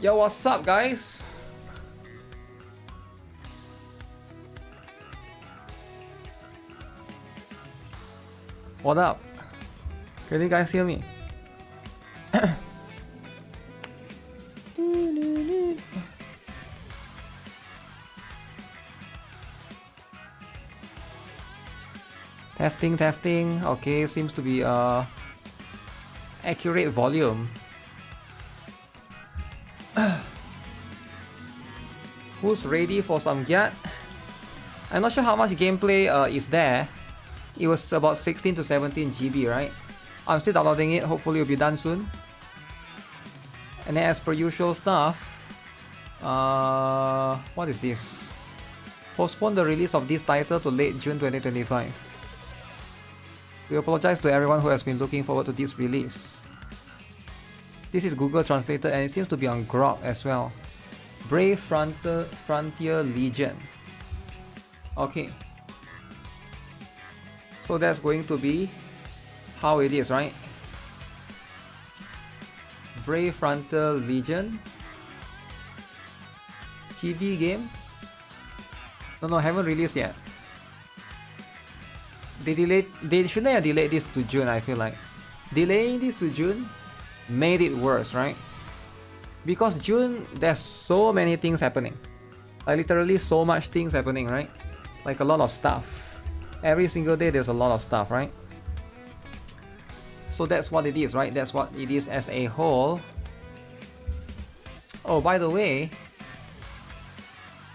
Yo, what's up, guys? What up? Can you guys hear me? Testing, testing. Okay, seems to be accurate volume. Who's ready for some gyat? I'm not sure how much gameplay is there. It was about 16 to 17 GB, right? I'm still downloading it. Hopefully it'll be done soon. And then as per usual stuff, what is this? Postpone the release of this title to late June 2025. We apologize to everyone who has been looking forward to this release. This is Google translated and it seems to be on Grok as well. Brave Frontier Legion. Okay. So that's going to be how it is, right? Brave Frontier Legion. TV game? No, haven't released yet. They shouldn't have delayed this to June, I feel like. Delaying this to June made it worse, right? Because June, there's so many things happening. Like literally so much things happening, right? Like a lot of stuff. Every single day there's a lot of stuff, right? So that's what it is, right? That's what it is as a whole. Oh, by the way,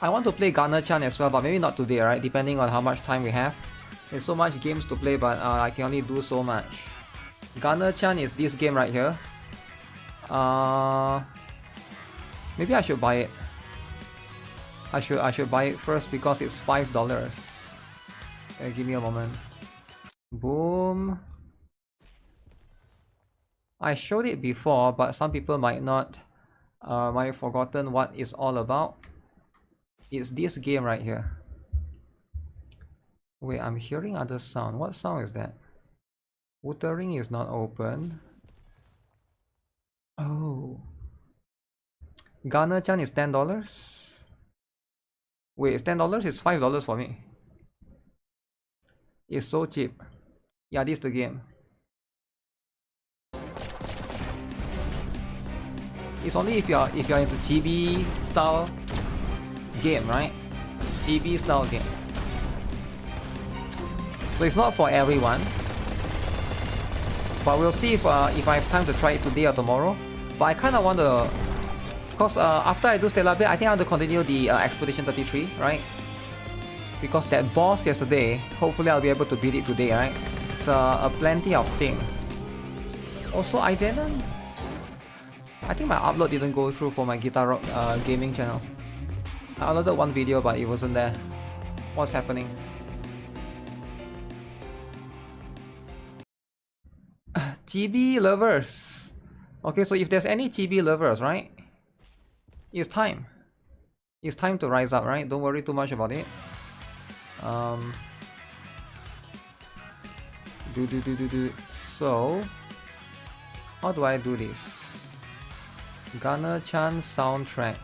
I want to play Garner-chan as well, but maybe not today, right? Depending on how much time we have. There's so much games to play, but I can only do so much. Garner-chan is this game right here. Maybe I should buy it. I should buy it first because it's $5. Okay, give me a moment. Boom. I showed it before, but some people might not might have forgotten what it's all about. It's this game right here. Wait, I'm hearing other sound. What sound is that? Wuthering is not open. Oh. Garner-chan is $10. Wait, it's $10? It's $5 for me. It's so cheap. Yeah, this is the game. It's only if you're into GB style game, right? GB style game. So it's not for everyone. But we'll see if I have time to try it today or tomorrow. But I kind of want to, because after I do Stellar Blade, I think I want to continue the Expedition 33, right? Because that boss yesterday, hopefully I'll be able to beat it today, right? It's a plenty of thing. Also, I think my upload didn't go through for my GuitarRock gaming channel. I uploaded one video, but it wasn't there. What's happening? GB lovers. Okay, so if there's any GB lovers, right? It's time. It's time to rise up, right? Don't worry too much about it. So, how do I do this? Garner-chan soundtrack.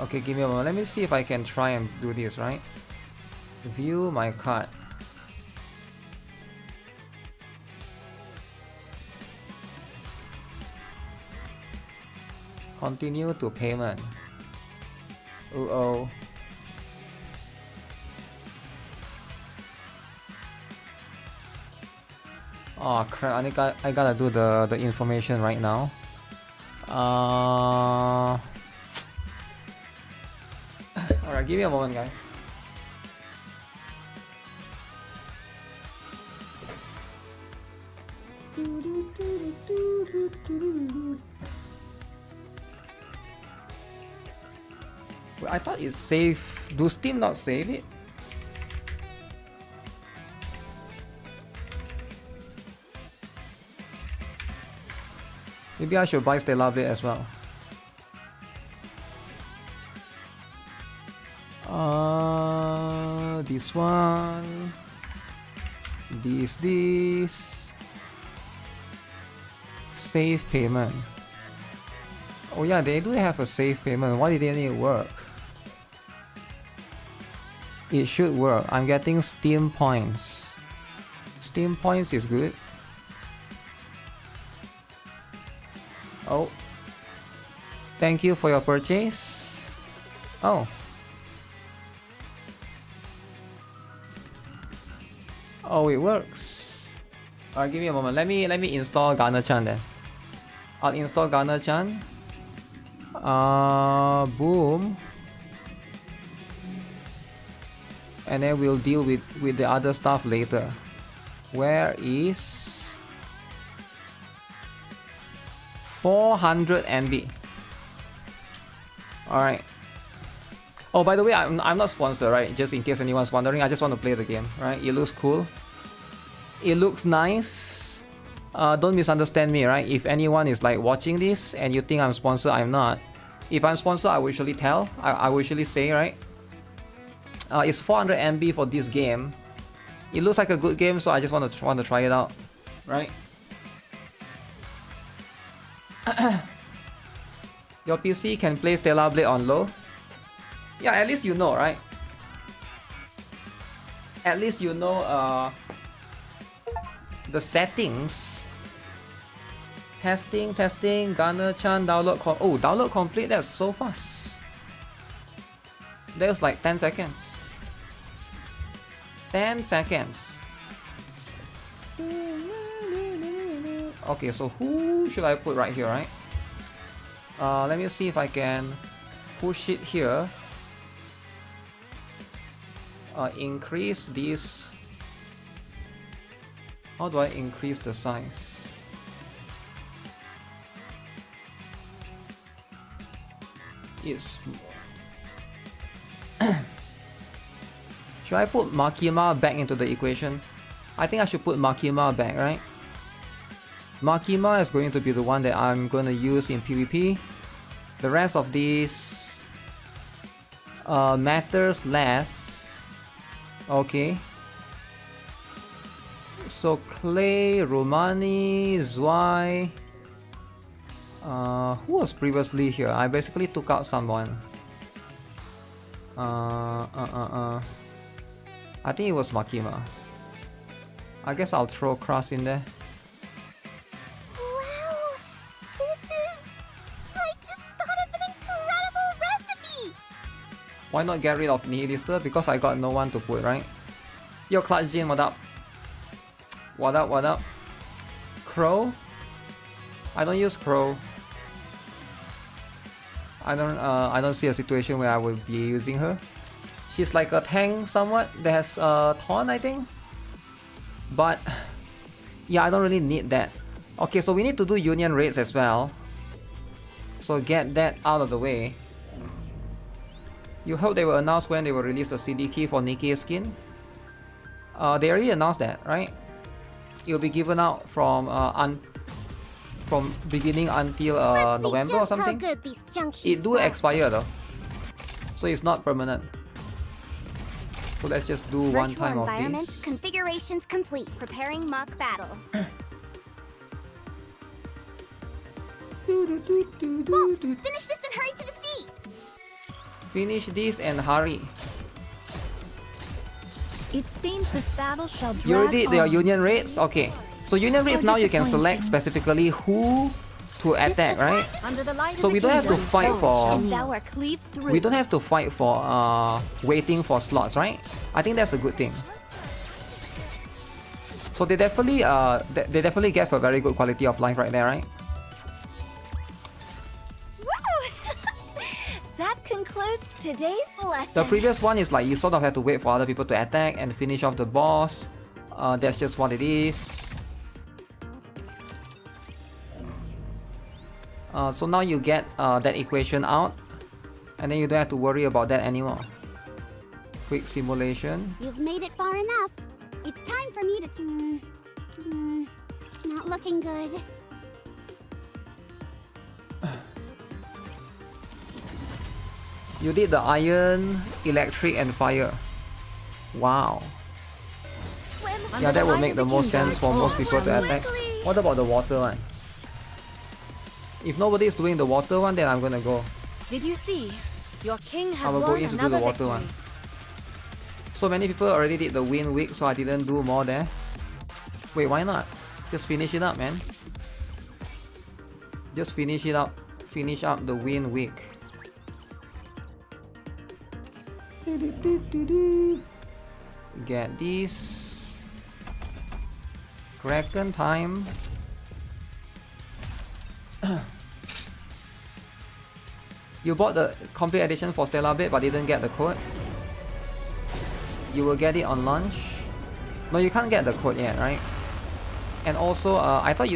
Okay, give me a moment. Let me see if I can try and do this, right? View my card. Continue to payment. Uh-oh. Oh crap, I gotta do the information right now. Alright, give me a moment, guys. I thought it's safe. Do Steam not save it? Maybe I should buy Stellar Blade as well. This one. This. save payment. Oh yeah, they do have a save payment. Why didn't it work? It should work. I'm getting Steam points. Steam points is good. Oh. Thank you for your purchase. Oh. Oh, it works. Alright, give me a moment. Let me install Garner-chan then. I'll install Garner-chan. Boom. And then we'll deal with the other stuff later. Where is 400 MB? Alright. Oh, by the way, I'm not sponsored, right? Just in case anyone's wondering, I just want to play the game, right? It looks cool. It looks nice. Don't misunderstand me, right? If anyone is like watching this and you think I'm sponsored, I'm not. If I'm sponsored, I will usually tell. I will usually say, right? It's 400 MB for this game. It looks like a good game, so I just want to try it out, right? Your PC can play Stellar Blade on low. Yeah, at least you know, right? At least you know the settings. Testing, Garner-chan, download download complete, that's so fast. That was like 10 seconds. 10 seconds. Okay, so who should I put right here, right? Let me see if I can push it here. Increase this. How do I increase the size? It's should I put Makima back into the equation? I think I should put Makima back, right? Makima is going to be the one that I'm going to use in PvP. The rest of these matters less. Okay. So Clay, Romani, Zwei. Who was previously here? I basically took out someone. I think it was Makima. I guess I'll throw Cross in there. Wow! I just thought of an incredible recipe! Why not get rid of Nihilister? Because I got no one to put, right? Yo, Clutch Jin, what up? What up? Crow? I don't use Crow. I don't see a situation where I would be using her. She's like a tank somewhat that has Taunt, I think. But yeah, I don't really need that. Okay, so we need to do union raids as well. So get that out of the way. You hope they will announce when they will release the CD key for Nikke skin. They already announced that, right? It will be given out from beginning until November or something. It do expire though, so it's not permanent. So let's just do one time of this. Configurations complete. Preparing mock battle. Bolt, finish this and hurry to the sea. Finish this and hurry. It seems this battle shall drag You already did your on. union raids? Okay. So union raids now you can select specifically who to attack, right? So we don't have to fight for waiting for slots, right? I think that's a good thing. So they definitely get a very good quality of life right there, right? That concludes today's lesson. The previous one is like you sort of have to wait for other people to attack and finish off the boss. That's just what it is. So now you get that equation out, and then you don't have to worry about that anymore. Quick simulation. You've made it far enough. It's time for me to... not looking good. You did the iron, electric, and fire. Wow. Yeah, that would make the most sense for most people to attack. What about the water one? If nobody is doing the water one, then I'm gonna go. Did you see? Your king has I will go won in to do the another water victory. one. So many people already did the wind week, so I didn't do more there. Wait, why not? Just finish it up, man. Just finish it up. Finish up the wind week. Get this. Kraken time. You bought the complete edition for Stellar Blade but didn't get the code. You will get it on launch. No, you can't get the code yet, right? And also, I thought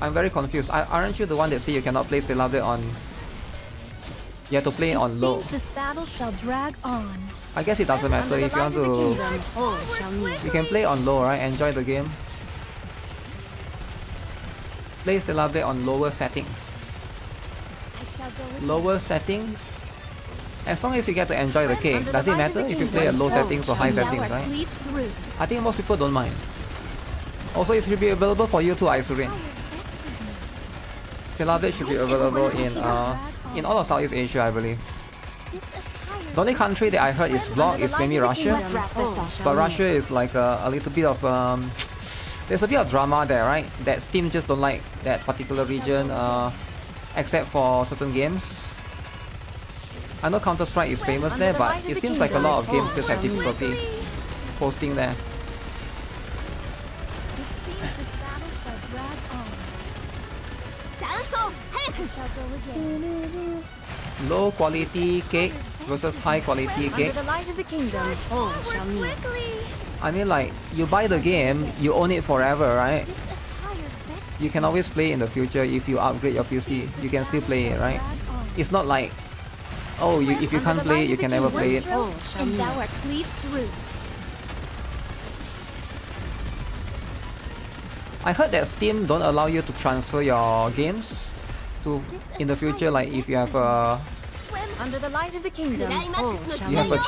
I'm very confused. Aren't you the one that say you cannot play Stellar Blade on... You have to play it on low. Seems this battle shall drag on. I guess it doesn't matter if you want to... You can play on low, right? Enjoy the game. Play Stellar Blade on lower settings. Lower settings? As long as you get to enjoy the cake. Does it matter if you play at low settings or high settings, right? I think most people don't mind. Also, it should be available for you too, Isurin. Stellar Blade should be available in all of Southeast Asia, I believe. The only country that I heard is blocked is maybe Russia. But Russia is like a little bit of... there's a bit of drama there, right? That Steam just don't like that particular region, except for certain games. I know Counter-Strike is famous there, but it seems like a lot of games just have difficulty posting there. Low quality cake versus high quality cake. I mean, like, you buy the game, you own it forever, right? You can always play in the future. If you upgrade your PC, you can still play it, right? It's not like, oh, if you can't play it, you can never play it. I heard that Steam don't allow you to transfer your games to in the future. Like if you have a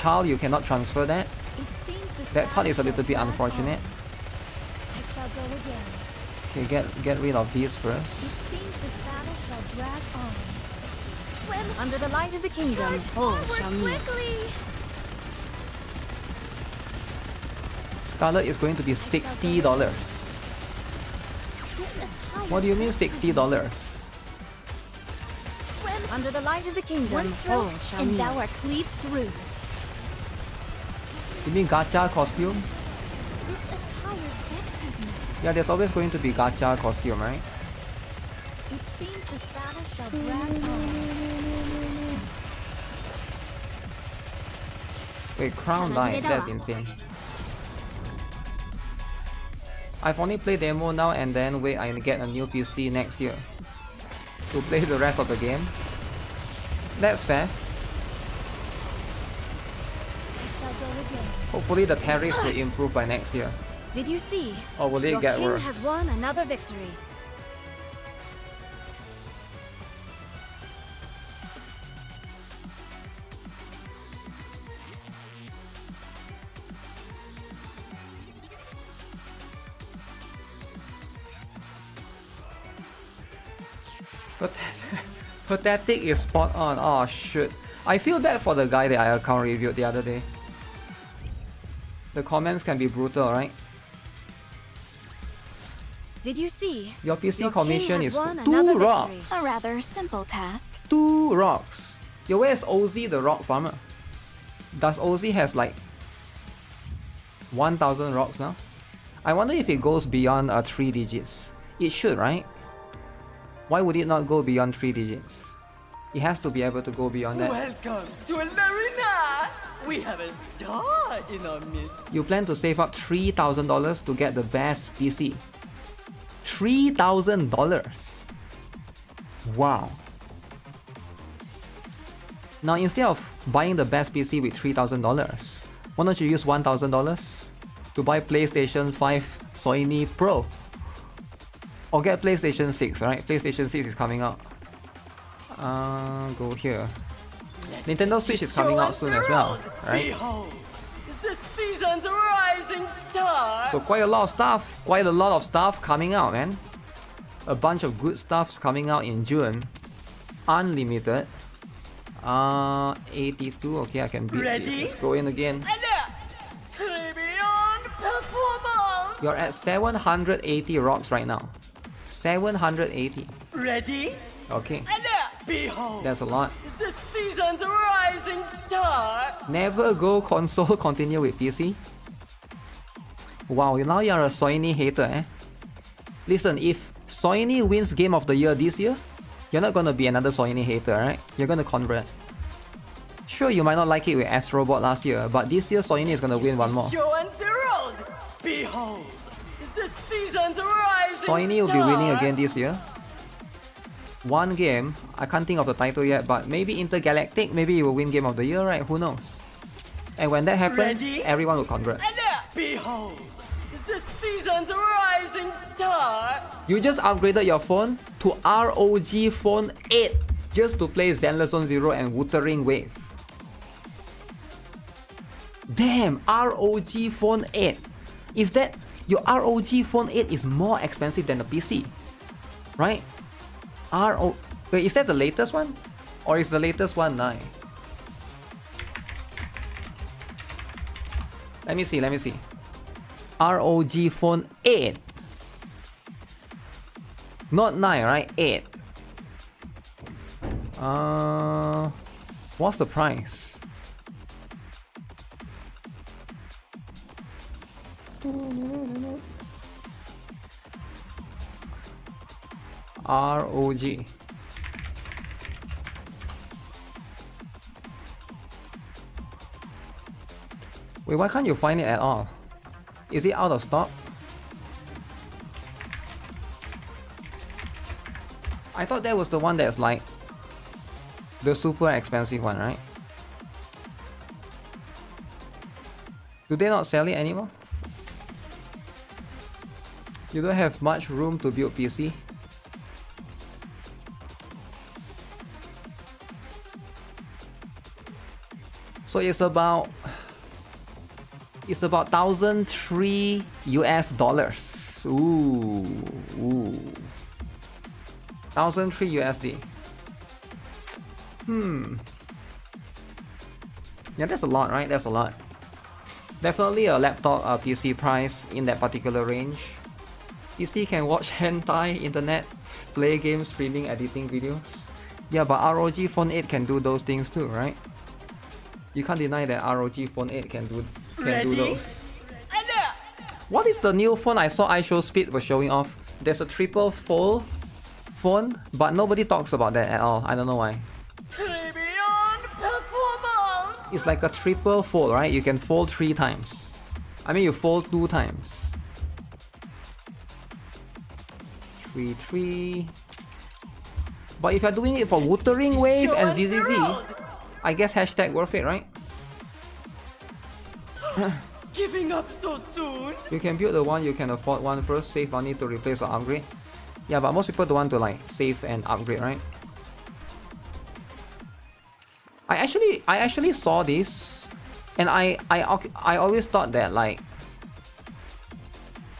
child, you cannot transfer that. That part is a little bit unfortunate. Okay, get rid of these first. Under the light of the kingdom, all shall meet. Scarlet is going to be $60. What do you mean $60? Under the light of the kingdom, all shall meet. Thou art cleaved through. You mean gacha costume? Yeah, there's always going to be gacha costume, right? It seems this battle shall drag on. Wait, Crown died. That's insane. I've only played demo now and then wait I get a new PC next year to play the rest of the game. That's fair. Hopefully the tariffs will improve by next year. Did you see? Or will it get worse? Your king has won another victory. Pathetic is spot on. Oh shit. I feel bad for the guy that I account reviewed the other day. The comments can be brutal, right? Did you see? Your PC Your commission is won 2 another rocks. victory. A rather simple task. 2 rocks. Yo, where's Ozzy the rock farmer? Does Ozzy has like 1,000 rocks now? I wonder if it goes beyond 3 digits. It should, right? Why would it not go beyond 3 digits? It has to be able to go beyond that. Welcome to Alarina! We have a star in our midst. You plan to save up $3,000 to get the best PC. $3,000! Wow. Now instead of buying the best PC with $3,000, why don't you use $1,000 to buy PlayStation 5 Sony Pro? Or get PlayStation 6, right? PlayStation 6 is coming out. Go here. Nintendo Switch is coming out soon as well, right? Behold, the season's rising star. So quite a lot of stuff coming out, man. a bunch of good stuffs coming out in June. Unlimited. 82. Okay, I can beat this. Let's go in again. Beyond performance. You're at 780 rocks right now. 780. Ready? Okay, Behold, that's a lot. the season's rising star. Never go console, continue with PC. Wow, now you're a Soini hater, eh? Listen, if Soini wins Game of the Year this year, you're not gonna be another Soini hater, right? You're gonna convert. Sure, you might not like it with Astrobot last year, but this year Soini is gonna win one more. Show and Zero. Behold, the season's rising Soini will be winning again this year. One game, I can't think of the title yet, but maybe Intergalactic, maybe he will win Game of the Year, right? Who knows? And when that happens, Ready? everyone will convert. Behold, the season's rising star. You just upgraded your phone to ROG Phone 8 just to play Zenless Zone Zero and Wuthering Wave. Damn, ROG Phone 8. Is that your ROG Phone 8 is more expensive than the PC? Right? Wait, is that the latest one? Or is the latest one 9? Let me see. ROG Phone 8. Not 9, right? 8. What's the price? ROG. Wait, why can't you find it at all? Is it out of stock? I thought that was the one that's like the super expensive one, right? Do they not sell it anymore? You don't have much room to build PC. So it's about $1,003 US. Ooh. 1,003 USD. Yeah, that's a lot, right? That's a lot. Definitely a laptop PC price in that particular range. PC can watch hentai, internet, play games, streaming, editing videos. Yeah, but ROG Phone 8 can do those things too, right? You can't deny that ROG Phone 8 can do those. What is the new phone I saw iShowSpeed was showing off? There's a triple fold phone, but nobody talks about that at all. I don't know why. It's like a triple fold, right? You can fold 3 times. I mean, you fold 2 times. 3. But if you're doing it for Wuthering Wave and ZZZ, I guess hashtag worth it, right? Giving up so soon? You can build the one you can afford one first, save money to replace or upgrade. Yeah, but most people don't want to like save and upgrade, right? I actually saw this, and I always thought that like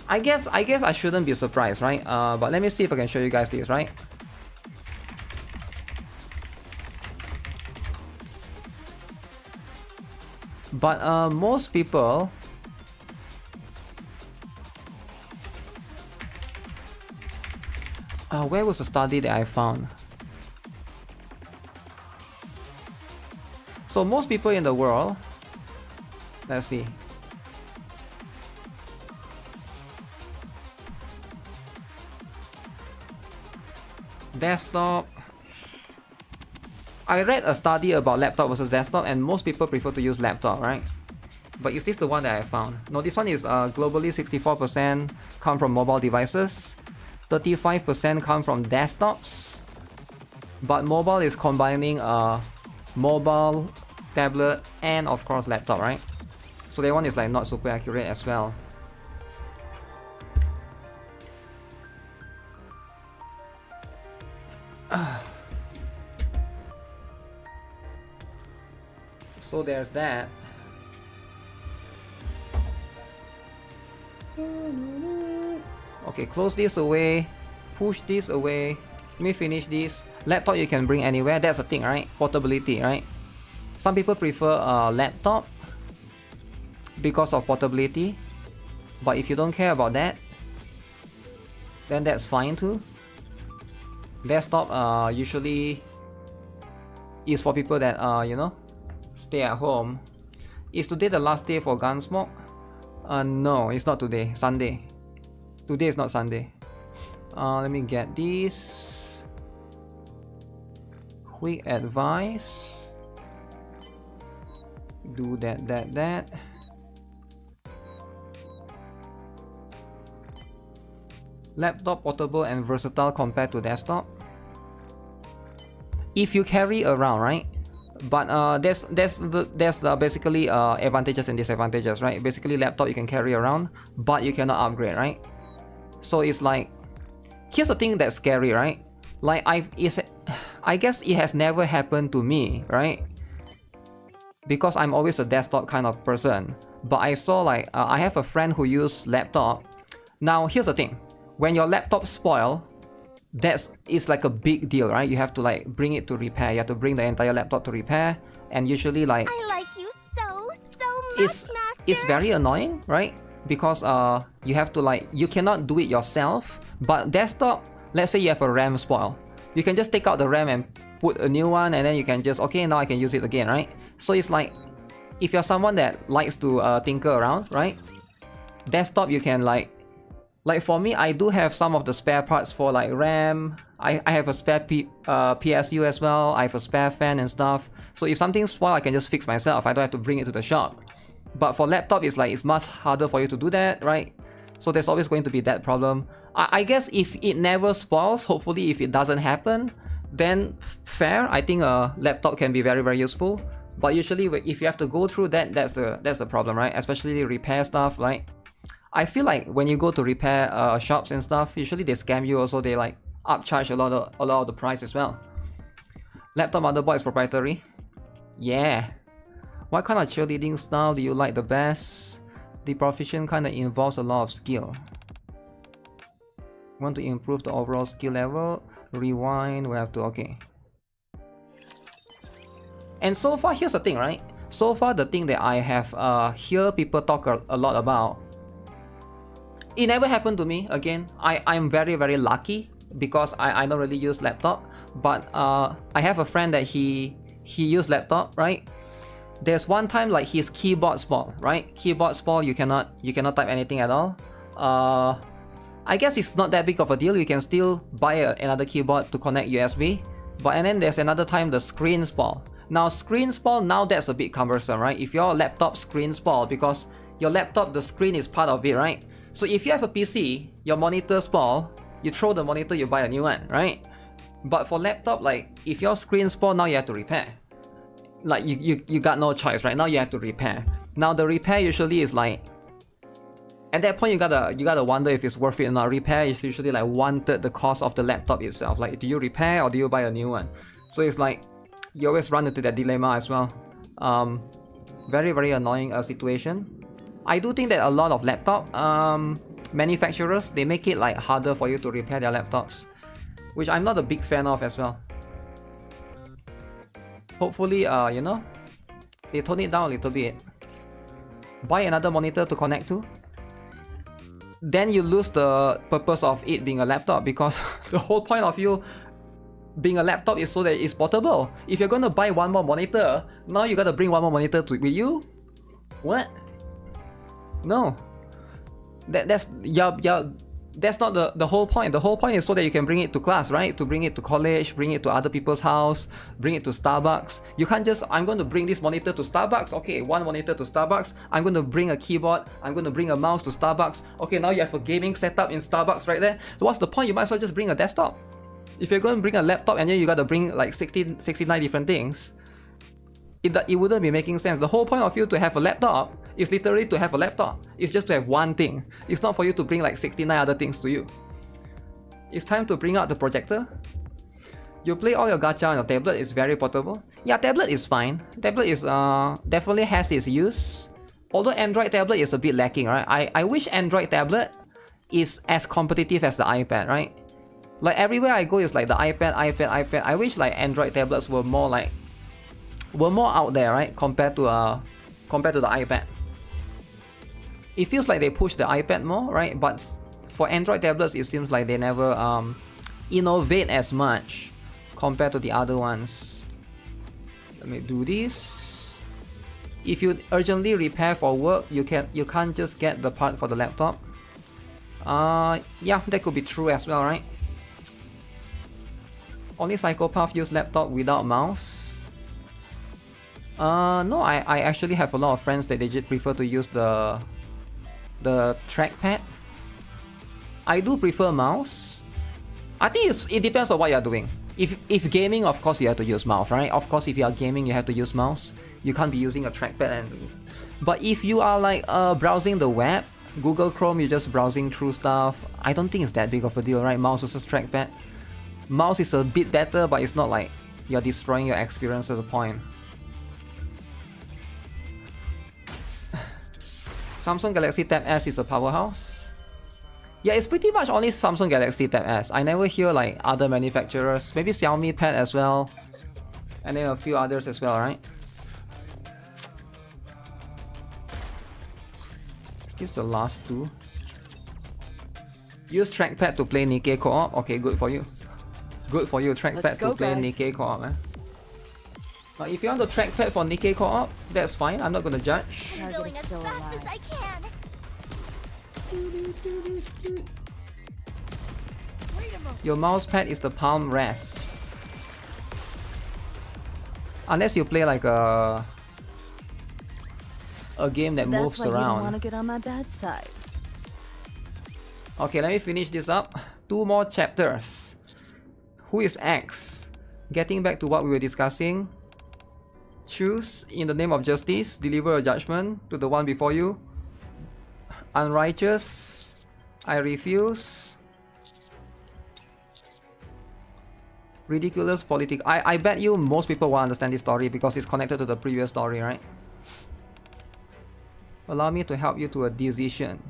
I guess I shouldn't be surprised, right? But let me see if I can show you guys this, right? But most people where was the study that I found? So most people in the world, let's see. Desktop. I read a study about laptop versus desktop, and most people prefer to use laptop, right? But is this the one that I found? No, this one is globally 64% come from mobile devices, 35% come from desktops, but mobile is combining mobile, tablet, and of course laptop, right? So that one is like not super accurate as well. So there's that. Okay, close this away. push this away. Let me finish this. Laptop you can bring anywhere. That's the thing, right? Portability, right? Some people prefer a laptop because of portability. But if you don't care about that, then that's fine too. Desktop usually is for people that you know, stay at home. Is today the last day for Gunsmoke? No, it's not today. Sunday. Today is not Sunday. Let me get this. Quick advice. Do that. Laptop portable and versatile compared to desktop. If you carry around, right? But there's basically advantages and disadvantages, right? Basically, laptop you can carry around, but you cannot upgrade, right? So it's like, here's the thing that's scary, right? Like I guess it has never happened to me, right? Because I'm always a desktop kind of person. But I saw like I have a friend who used laptop. Now here's the thing: when your laptop spoil, it's like a big deal, right? You have to like bring it to repair. You have to bring the entire laptop to repair, and usually like I like you so much, Master. It's very annoying, right? Because you have to like, you cannot do it yourself. But desktop, let's say you have a RAM spoil, you can just take out the RAM and put a new one, and then you can just, okay, now I can use it again, right? So it's like, if you're someone that likes to tinker around, right? Desktop you can like for me, I do have some of the spare parts for like RAM. I have a spare PSU as well. I have a spare fan and stuff. So if something's spoiled, I can just fix myself. I don't have to bring it to the shop. But for laptop, it's like, it's much harder for you to do that, right? So there's always going to be that problem. I guess if it never spoils, hopefully if it doesn't happen, then fair. I think a laptop can be very, very useful. But usually if you have to go through that, that's the problem, right? Especially repair stuff, right? I feel like when you go to repair shops and stuff, usually they scam you also. They like upcharge a lot of the price as well. Laptop motherboard is proprietary. Yeah. What kind of cheerleading style do you like the best? The proficient kind of involves a lot of skill. Want to improve the overall skill level? Rewind, we have to, okay. And so far, here's the thing, right? So far, the thing that I have hear people talk a lot about, it never happened to me. Again, I'm very, very lucky because I don't really use laptop. But I have a friend that he used laptop, right? There's one time like his keyboard spoiled, right? Keyboard spoiled, you cannot type anything at all. I guess it's not that big of a deal. You can still buy another keyboard to connect USB. And then there's another time the screen spoiled. Now screen spoiled, now that's a bit cumbersome, right? If your laptop screen spoiled, because your laptop, the screen is part of it, right? So if you have a PC, your monitor spoiled, you throw the monitor, you buy a new one, right? But for laptop, like if your screen spoiled, now you have to repair. Like you got no choice, right? Now you have to repair. Now the repair usually is like, at that point you gotta wonder if it's worth it or not. Repair is usually like 1/3 the cost of the laptop itself. Like, do you repair or do you buy a new one? So it's like, you always run into that dilemma as well. Very, very annoying situation. I do think that a lot of laptop manufacturers, they make it like harder for you to repair their laptops, which I'm not a big fan of as well. Hopefully, you know, they tone it down a little bit. Buy another monitor to connect to. Then you lose the purpose of it being a laptop, because the whole point of you being a laptop is so that it's portable. If you're gonna buy one more monitor, now you gotta bring one more monitor with you? What? No. That's not the whole point. The whole point is so that you can bring it to class, right? To bring it to college, bring it to other people's house, bring it to Starbucks. You can't just, I'm going to bring this monitor to Starbucks. Okay, one monitor to Starbucks. I'm going to bring a keyboard. I'm going to bring a mouse to Starbucks. Okay, now you have a gaming setup in Starbucks right there. So what's the point? You might as well just bring a desktop. If you're going to bring a laptop and then you got to bring like 69 different things, it wouldn't be making sense. The whole point of you to have a laptop is literally to have a laptop. It's just to have one thing. It's not for you to bring like 69 other things to you. It's time to bring out the projector. You play all your gacha on your tablet. It's very portable. Yeah, tablet is fine. Tablet is definitely has its use. Although Android tablet is a bit lacking, right? I wish Android tablet is as competitive as the iPad, right? Like everywhere I go is like the iPad. I wish like Android tablets were more out there, right? Compared to the iPad. It feels like they push the iPad more, right? But for Android tablets, it seems like they never innovate as much compared to the other ones. Let me do this. If you urgently repair for work, you can't just get the part for the laptop. Yeah, that could be true as well, right? Only psychopath use laptop without mouse. No, I actually have a lot of friends that they just prefer to use the trackpad. I do prefer mouse. I think it depends on what you're doing. If gaming, of course you have to use mouse, right? Of course, if you are gaming, you have to use mouse. You can't be using a trackpad. But if you are like browsing the web, Google Chrome, you're just browsing through stuff, I don't think it's that big of a deal, right? Mouse versus trackpad. Mouse is a bit better, but it's not like you're destroying your experience to the point. Samsung Galaxy Tab S is a powerhouse. Yeah, it's pretty much only Samsung Galaxy Tab S. I never hear like other manufacturers. Maybe Xiaomi Pad as well. And then a few others as well, right? Is this the last two? Use trackpad to play Nikke co-op. Okay, good for you. Good for you, trackpad to play Nikke co-op, man. If you want the trackpad for Nikke co-op, that's fine. I'm not gonna judge. I'm going as fast as I can. Your mouse pad is the palm rest. Unless you play like a game that moves around. That's why you don't want to get on my bad side. Okay, let me finish this up. 2 more chapters. Who is X? Getting back to what we were discussing. Choose in the name of justice. Deliver a judgment to the one before you. Unrighteous. I refuse. Ridiculous politic. I bet you most people will understand this story because it's connected to the previous story, right? Allow me to help you to a decision.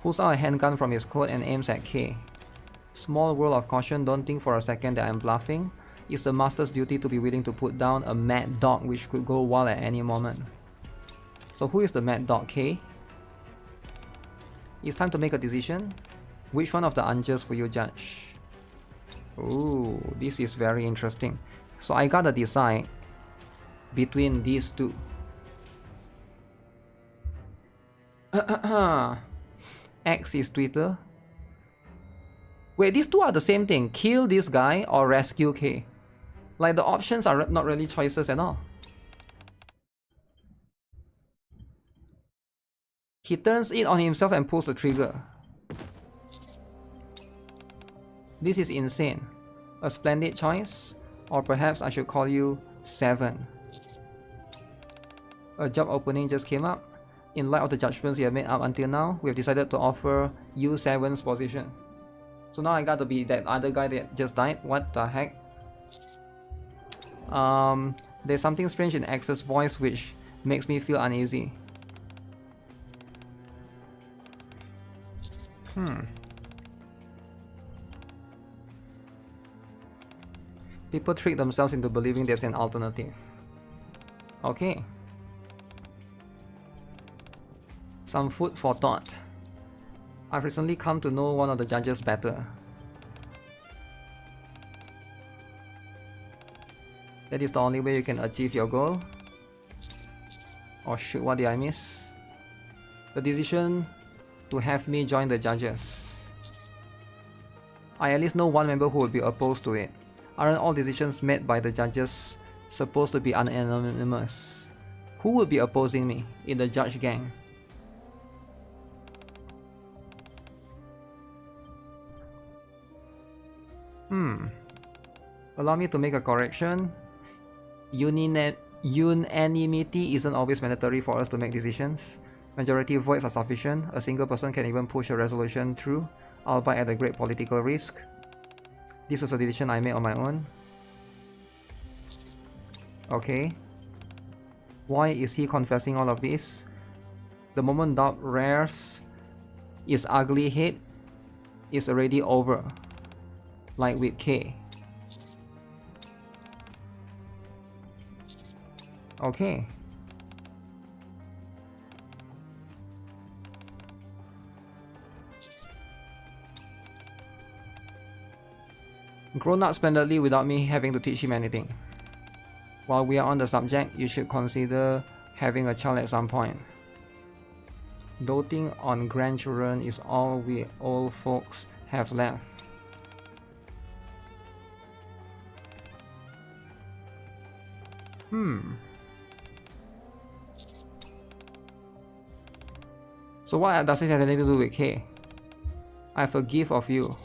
Pulls out a handgun from his coat and aims at K. Small world of caution, don't think for a second that I'm bluffing. It's the master's duty to be willing to put down a mad dog which could go wild at any moment. So who is the mad dog, K? It's time to make a decision. Which one of the unjust will you judge? Ooh, this is very interesting. So I gotta decide between these two. X is Twitter. Wait, these two are the same thing. Kill this guy or rescue K. Like the options are not really choices at all. He turns it on himself and pulls the trigger. This is insane. A splendid choice. Or perhaps I should call you 7. A job opening just came up. In light of the judgments you have made up until now, we have decided to offer you 7's position. So now I got to be that other guy that just died. What the heck? There's something strange in X's voice which makes me feel uneasy. People trick themselves into believing there's an alternative. Okay. Some food for thought. I've recently come to know one of the judges better. That is the only way you can achieve your goal. Oh shoot, what did I miss? The decision to have me join the judges. I at least know one member who would be opposed to it. Aren't all decisions made by the judges supposed to be anonymous? Who would be opposing me in the judge gang? Allow me to make a correction. Unanimity isn't always mandatory for us to make decisions. Majority votes are sufficient. A single person can even push a resolution through, albeit at a great political risk. This was a decision I made on my own. Okay. Why is he confessing all of this? The moment dog rears its ugly head, it's already over. Like with K. Okay. Grown up splendidly without me having to teach him anything. While we are on the subject, you should consider having a child at some point. Doting on grandchildren is all we old folks have left. So what does it have anything to do with K? I forgive of you.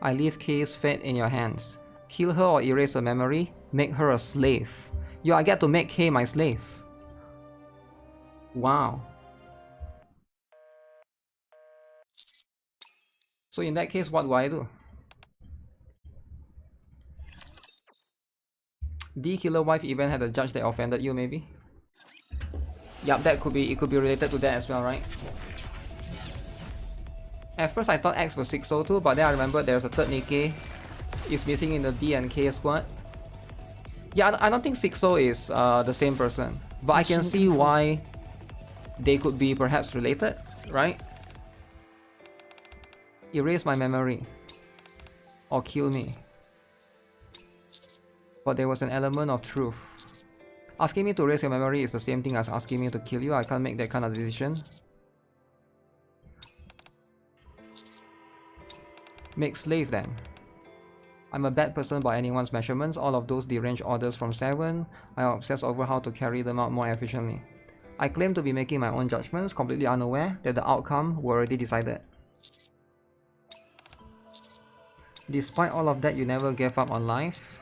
I leave K's fate in your hands. Kill her or erase her memory, make her a slave. Yo, I get to make K my slave. Wow. So in that case, what do I do? D killer wife event had a judge that offended you, maybe? Yup, that could be, it could be related to that as well, right? At first I thought X was 602, but then I remembered there's a third Nikke. It's missing in the D and K squad. Yeah, I don't think 60 is the same person, but I can see why they could be perhaps related, right? Erase my memory. Or kill me. But there was an element of truth. Asking me to erase your memory is the same thing as asking me to kill you. I can't make that kind of decision. Make slave then. I'm a bad person by anyone's measurements. All of those deranged orders from 7, I obsess over how to carry them out more efficiently. I claim to be making my own judgments, completely unaware that the outcome were already decided. Despite all of that, you never gave up on life.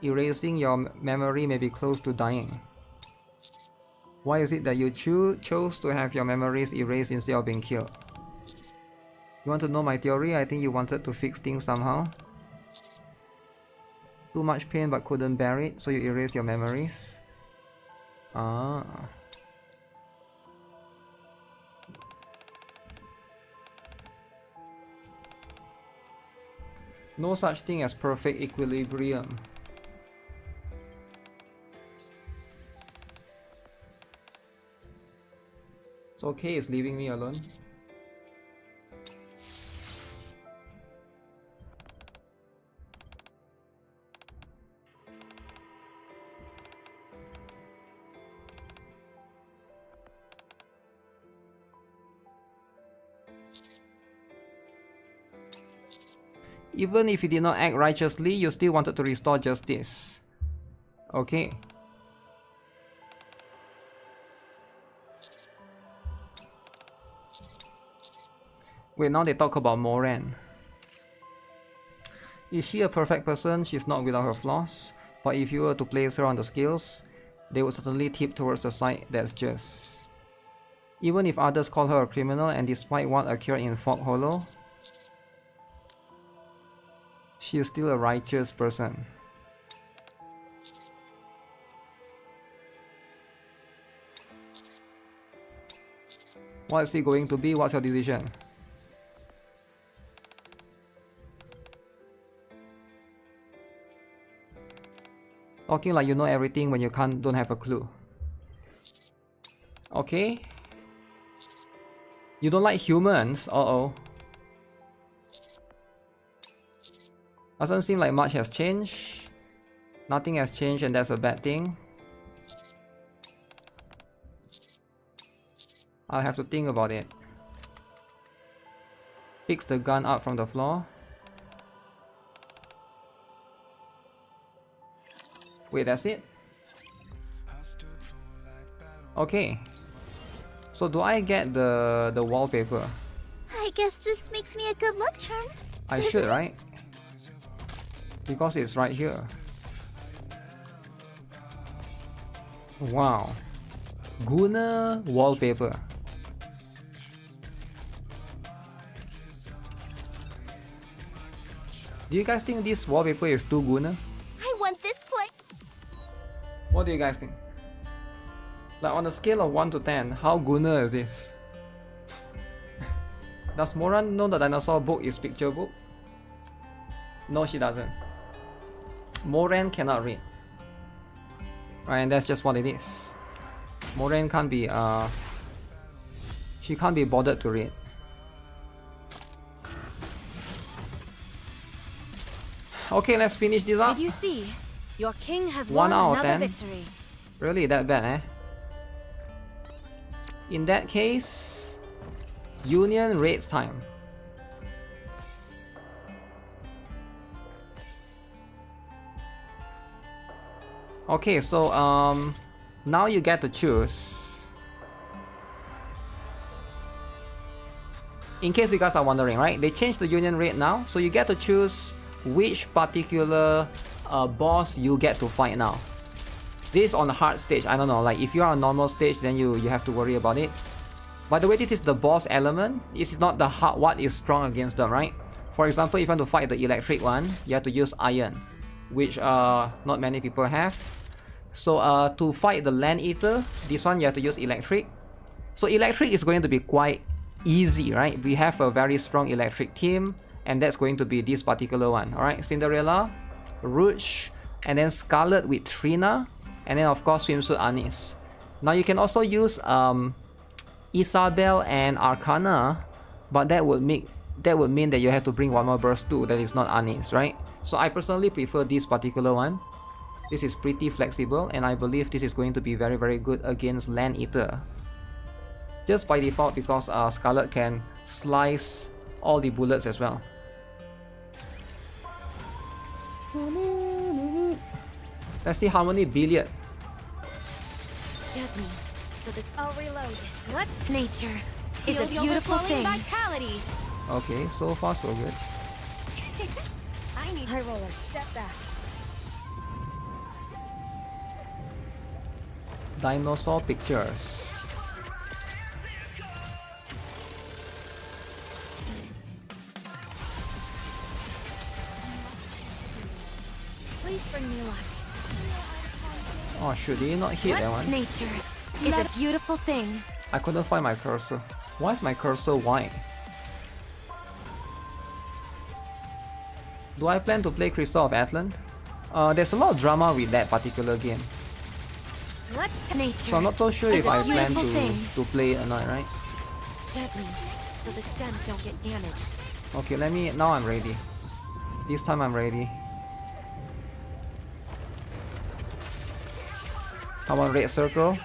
Erasing your memory may be close to dying. Why is it that you chose to have your memories erased instead of being killed? You want to know my theory? I think you wanted to fix things somehow. Too much pain but couldn't bear it, so you erase your memories. Ah. No such thing as perfect equilibrium. So K is leaving me alone. Even if you did not act righteously, you still wanted to restore justice. Okay. Wait, now they talk about Moran. Is she a perfect person? She's not without her flaws. But if you were to place her on the scales, they would certainly tip towards the side that's just. Even if others call her a criminal, and despite what occurred in Fog Hollow, she is still a righteous person. What is it going to be? What's your decision? Talking like you know everything when you don't have a clue. Okay. You don't like humans? Uh-oh. Doesn't seem like much has changed. Nothing has changed and that's a bad thing. I'll have to think about it. Picks the gun up from the floor. Wait, that's it? Okay. So do I get the wallpaper? I guess this makes me a good luck charm. I should, right? Because it's right here. Wow. Guna wallpaper. Do you guys think this wallpaper is too Guna? I want this place. What do you guys think? Like on a scale of 1 to 10, how Gunner is this? Does Moran know the dinosaur book is picture book? No, she doesn't. Moran cannot read. Right, and that's just what it is. Moran can't be she can't be bothered to read. Okay, let's finish this up. Did you see? Your king has 1 won out of another 10. victory. Really that bad, eh? In that case, Union raids time. Okay, so now you get to choose. In case you guys are wondering, right? They changed the Union raid now, so you get to choose which particular boss you get to fight now. This is on the hard stage. I don't know, like if you are on normal stage, then you have to worry about it. By the way, this is the boss element. This is not the hard, what is strong against them, right? For example, if you want to fight the electric one, you have to use iron, which not many people have. So to fight the land eater, this one you have to use electric. So electric is going to be quite easy, right? We have a very strong electric team, and that's going to be this particular one. Alright, Cinderella, Rouge, and then Scarlet with Trina, and then of course Swimsuit Anis. Now you can also use Isabel and Arcana, but that would mean that you have to bring one more burst too, that is not Anis, right? So I personally prefer this particular one. This is pretty flexible, and I believe this is going to be very, very good against Land Eater. Just by default, because Scarlet can slice all the bullets as well. Let's see Harmony Billiard. Gently, so this I'll reload. What's nature? Is a beautiful thing. Vitality. Okay, so far so good. I need high roller. Step back. Dinosaur pictures. Please bring me luck. Oh, should he not hit that What's one? nature? Is a beautiful thing. I couldn't find my cursor. Why is my cursor white? Do I plan to play Crystal of Atlant? There's a lot of drama with that particular game. What's nature? So I'm not so sure Is if a I plan beautiful thing. to play it or not, right? Gently, so the stems don't get damaged. Okay, now I'm ready. This time I'm ready. Come on, red circle.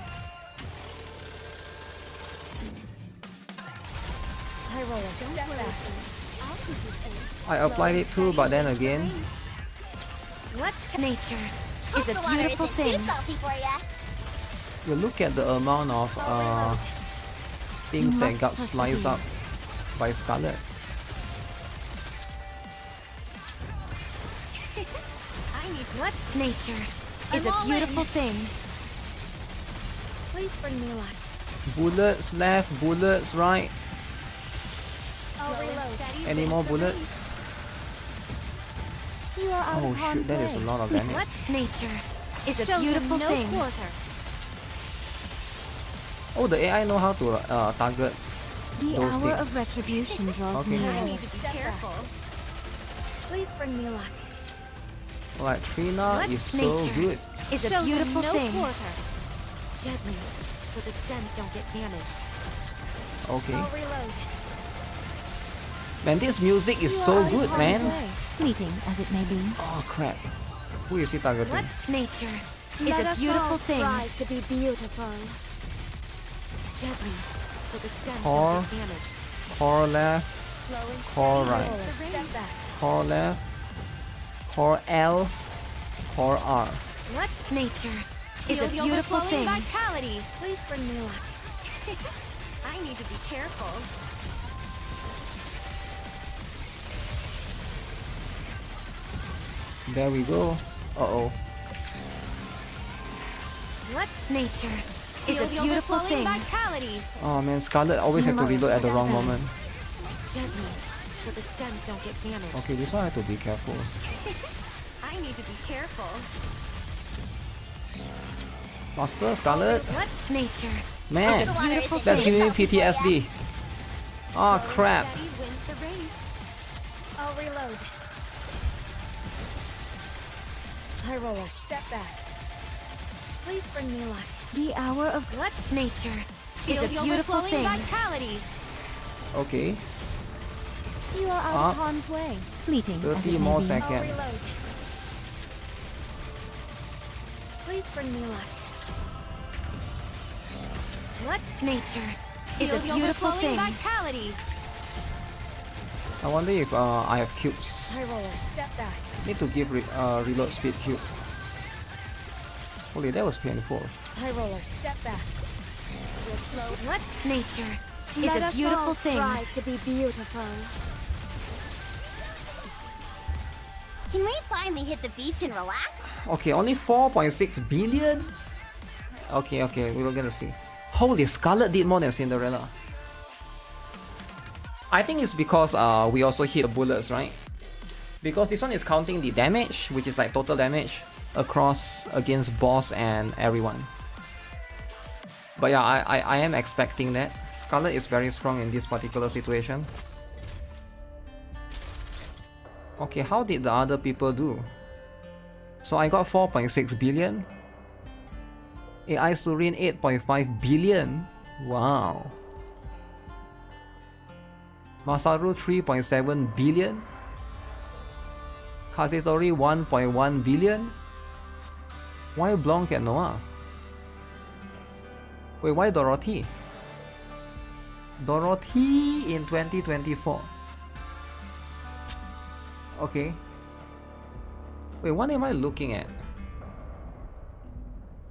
High roller, don't step back. I applied it too, but then again, What's nature? Is a beautiful thing. you look at the amount of things that got sliced up by Scarlet. I need what's nature? Is a beautiful thing. Please bring me luck. Bullets left, bullets right. I'll reload. Any more bullets? You are out Oh of harm's shoot, that is a way. lot of damage. What's nature? Is a beautiful thing. Oh, the AI know how to target The those hour things. of retribution draws Okay. near. I need to be careful. Please bring me luck. Like Trina is What's so nature? good. Is a beautiful thing. Gently, so the stems don't get damaged. Okay. I'll reload. Man, this music is so good, man. Fleeting as it may be. Oh crap. Who is he targeting? What's nature? Is a beautiful thing. to be beautiful. Gently, so the stems Core. don't get damaged. Core left, core right. Step back. Core left, core L, core R. What's nature? Is a beautiful thing. Vitality. Please bring me luck. I need to be careful. There we go. Uh-oh. What's nature? Is a beautiful thing. Vitality. Oh man, Scarlet always have to reload at the wrong moment. Gently, so the stems don't get damaged. Okay, this one I have to be careful. I need to be careful. Master Scarlet. What's nature? Man, The water isn't that's good giving me enough, PTSD. Oh crap. Daddy wins the race. I'll reload. High roller, step back. Please bring me luck. The hour of what's nature is Feel a the beautiful overflowing thing. vitality. Okay, You are out of harm's way. Fleeting. 30 more I'll seconds. reload. Please bring me luck. What's nature is Feel a the beautiful overflowing thing. vitality. I wonder if I have cubes. High roller, step back. Need to give reload speed cube. Holy, that was painful. High roller, step back. You're slow. What's nature is Let a us beautiful all thing. strive to be beautiful. Can we finally hit the beach and relax? Okay, only 4.6 billion? Okay, we're gonna see. Holy, Scarlet did more than Cinderella. I think it's because we also hit the bullets, right? Because this one is counting the damage, which is like total damage across against boss and everyone. But yeah, I am expecting that. Scarlet is very strong in this particular situation. Okay, how did the other people do? So I got 4.6 billion. AI Surin 8.5 billion. Wow. Masaru 3.7 billion. Kazitori 1.1 billion. Why Blanc and Noah? Wait, why Dorothy? Dorothy in 2024. Okay. Wait, what am I looking at?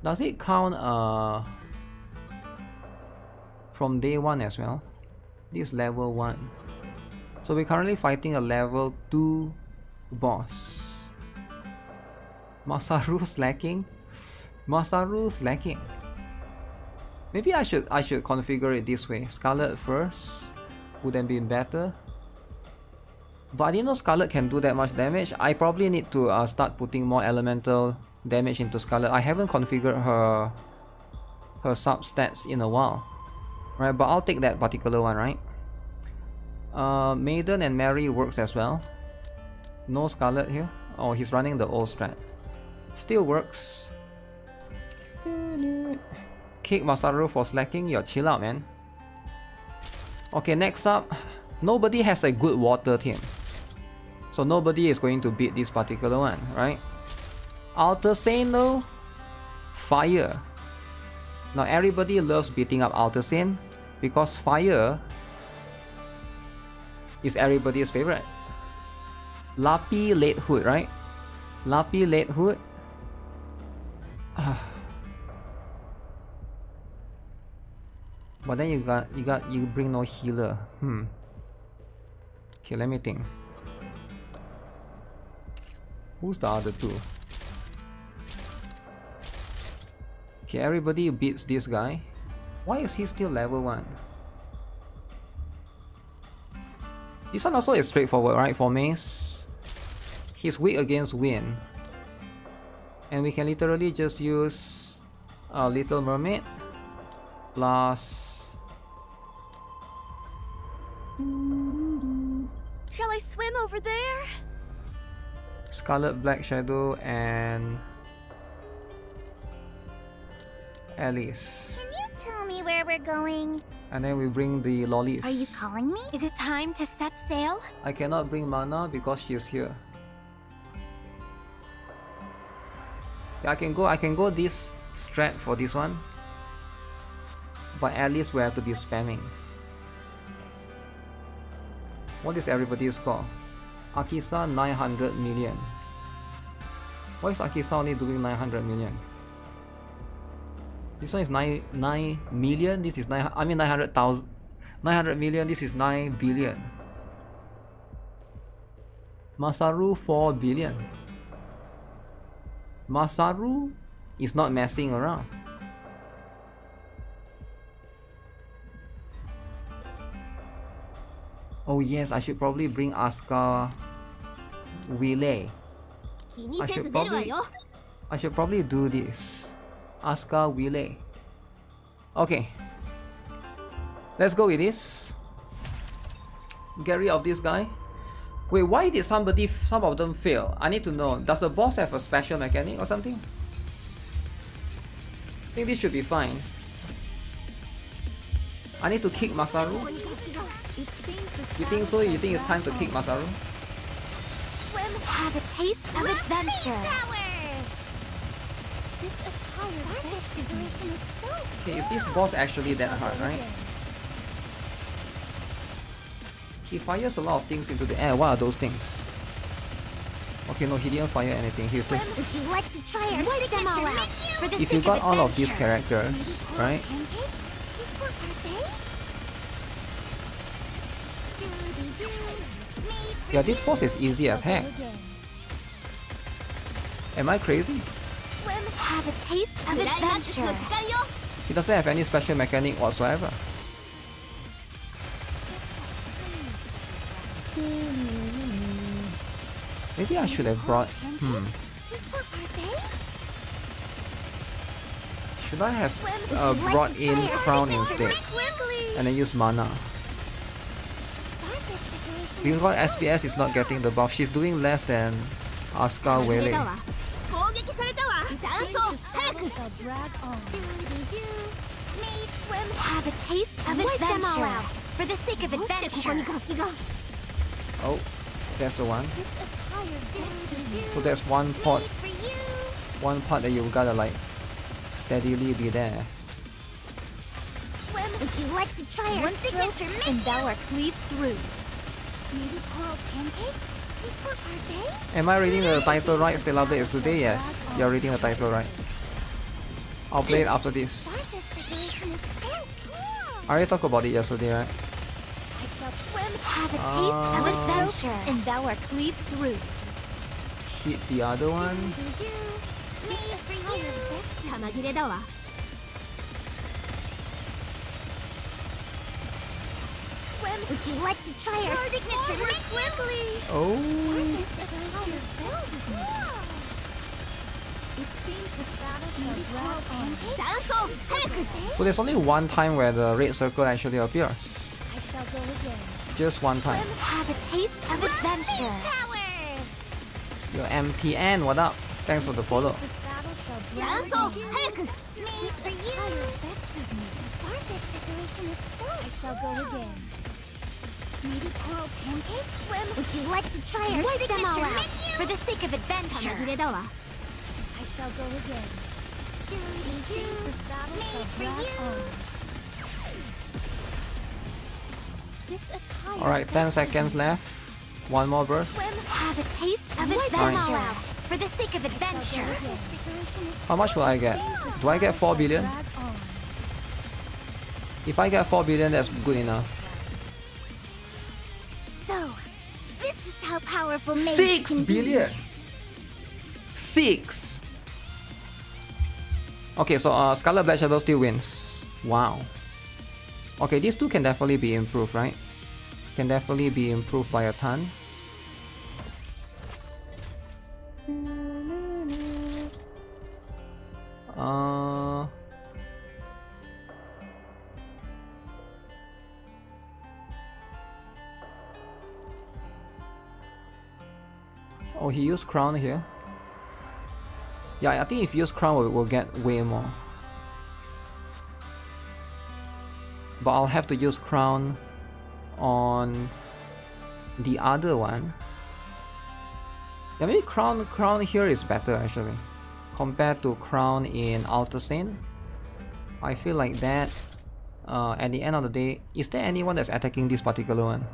Does it count from day 1 as well? This level 1. So we're currently fighting a level 2 boss. Masaru slacking? Masaru slacking. Maybe I should configure it this way. Scarlet first would have been better. But I didn't know Scarlet can do that much damage. I probably need to start putting more elemental damage into Scarlet. I haven't configured her sub stats in a while. Right, but I'll take that particular one, right? Maiden and Mary works as well. No Scarlet here. Oh, he's running the old strat. Still works. Kick Masaru for slacking. Yo, chill out, man. Okay, next up. Nobody has a good water team. So nobody is going to beat this particular one, right? Altasain though? Fire. Now everybody loves beating up Altasain because fire is everybody's favorite. Lappy Late Hood, right? Lappy Late Hood. But then you bring no healer. Okay, let me think. Who's the other two? Okay, everybody beats this guy. Why is he still level 1? This one also is straightforward, right? For Mace, he's weak against wind. And we can literally just use a Little Mermaid plus... Shall I swim over there? Scarlet, Black Shadow, and Alice. Can you tell me where we're going? And then we bring the lollies. Are you calling me? Is it time to set sail? I cannot bring Mana because she is here. Yeah, I can go this strat for this one. But Alice will have to be spamming. What is everybody's score? Akisa 900 million. Why is Akisa only doing 900 million? This one is 9 million. This is 900,000. 900 million. This is 9 billion. Masaru 4 billion. Masaru is not messing around. Oh yes, I should probably bring Asuka Relay. I should probably do this. Asuka Relay. Okay. Let's go with this. Get rid of this guy. Wait, why did some of them fail? I need to know. Does the boss have a special mechanic or something? I think this should be fine. I need to kick Masaru. You think so? You think it's time to kick Masaru? Swim, have a taste of adventure. Okay, is this boss actually that hard, right? He fires a lot of things into the air. What are those things? Okay, no, he didn't fire anything. He's just... Would you like to try our signature out for the If you sake got of all of these adventure? characters, right? Yeah, this boss is easy as heck. Am I crazy? Swim, have a taste of adventure. He doesn't have any special mechanic whatsoever. Maybe I should have brought... Should I have brought in Crown instead? And then use mana. Because SPS is not getting the buff. She's doing less than Asuka Wele. Swim, have a taste of adventure for the sake of adventure. Oh, that's the one. So that's one part that you gotta like steadily be there. Swim, would you like to try our signature menu? And thou art cleaved through. Maybe coral pancake? Is for parfait? Am I reading the title right? Still update is today? Yes, you're reading the title right. I'll play it after this. Starfish decoration is so cool. I already talked about it yesterday, right? I shall swim, have a taste of adventure, and thou art cleaved through. Hit the other one. Made for you. Tamagire da wa. Swim, would you like to try our signature menu? Oh. It seems the battle shall drag on. So there's only one time where the red circle actually appears. I shall go again. Just one time. Swim, have a taste of adventure. Your MTN, what up? Thanks for the follow. Made for you. Starfish decoration is so. I shall go again. Maybe coral pancake? Swim, would you like to try our signature menu? For the sake of adventure. I shall go again. Made for you. This attire. Alright, 10 seconds left. One more burst. Swim, have a taste of adventure. For the sake of adventure. How much will I get? Do I get 4 billion? If I get 4 billion, that's good enough. So, this is how powerful mage 6 can be. billion! 6! Okay, so Scarlet Black Shadow still wins. Wow. Okay, these two can definitely be improved, right? Can definitely be improved by a ton. Oh, he used crown here. Yeah, I think if you use crown, we'll get way more. But I'll have to use crown on the other one. Yeah, maybe crown here is better actually, compared to crown in Outer Saint. I feel like that. At the end of the day, is there anyone that's attacking this particular one?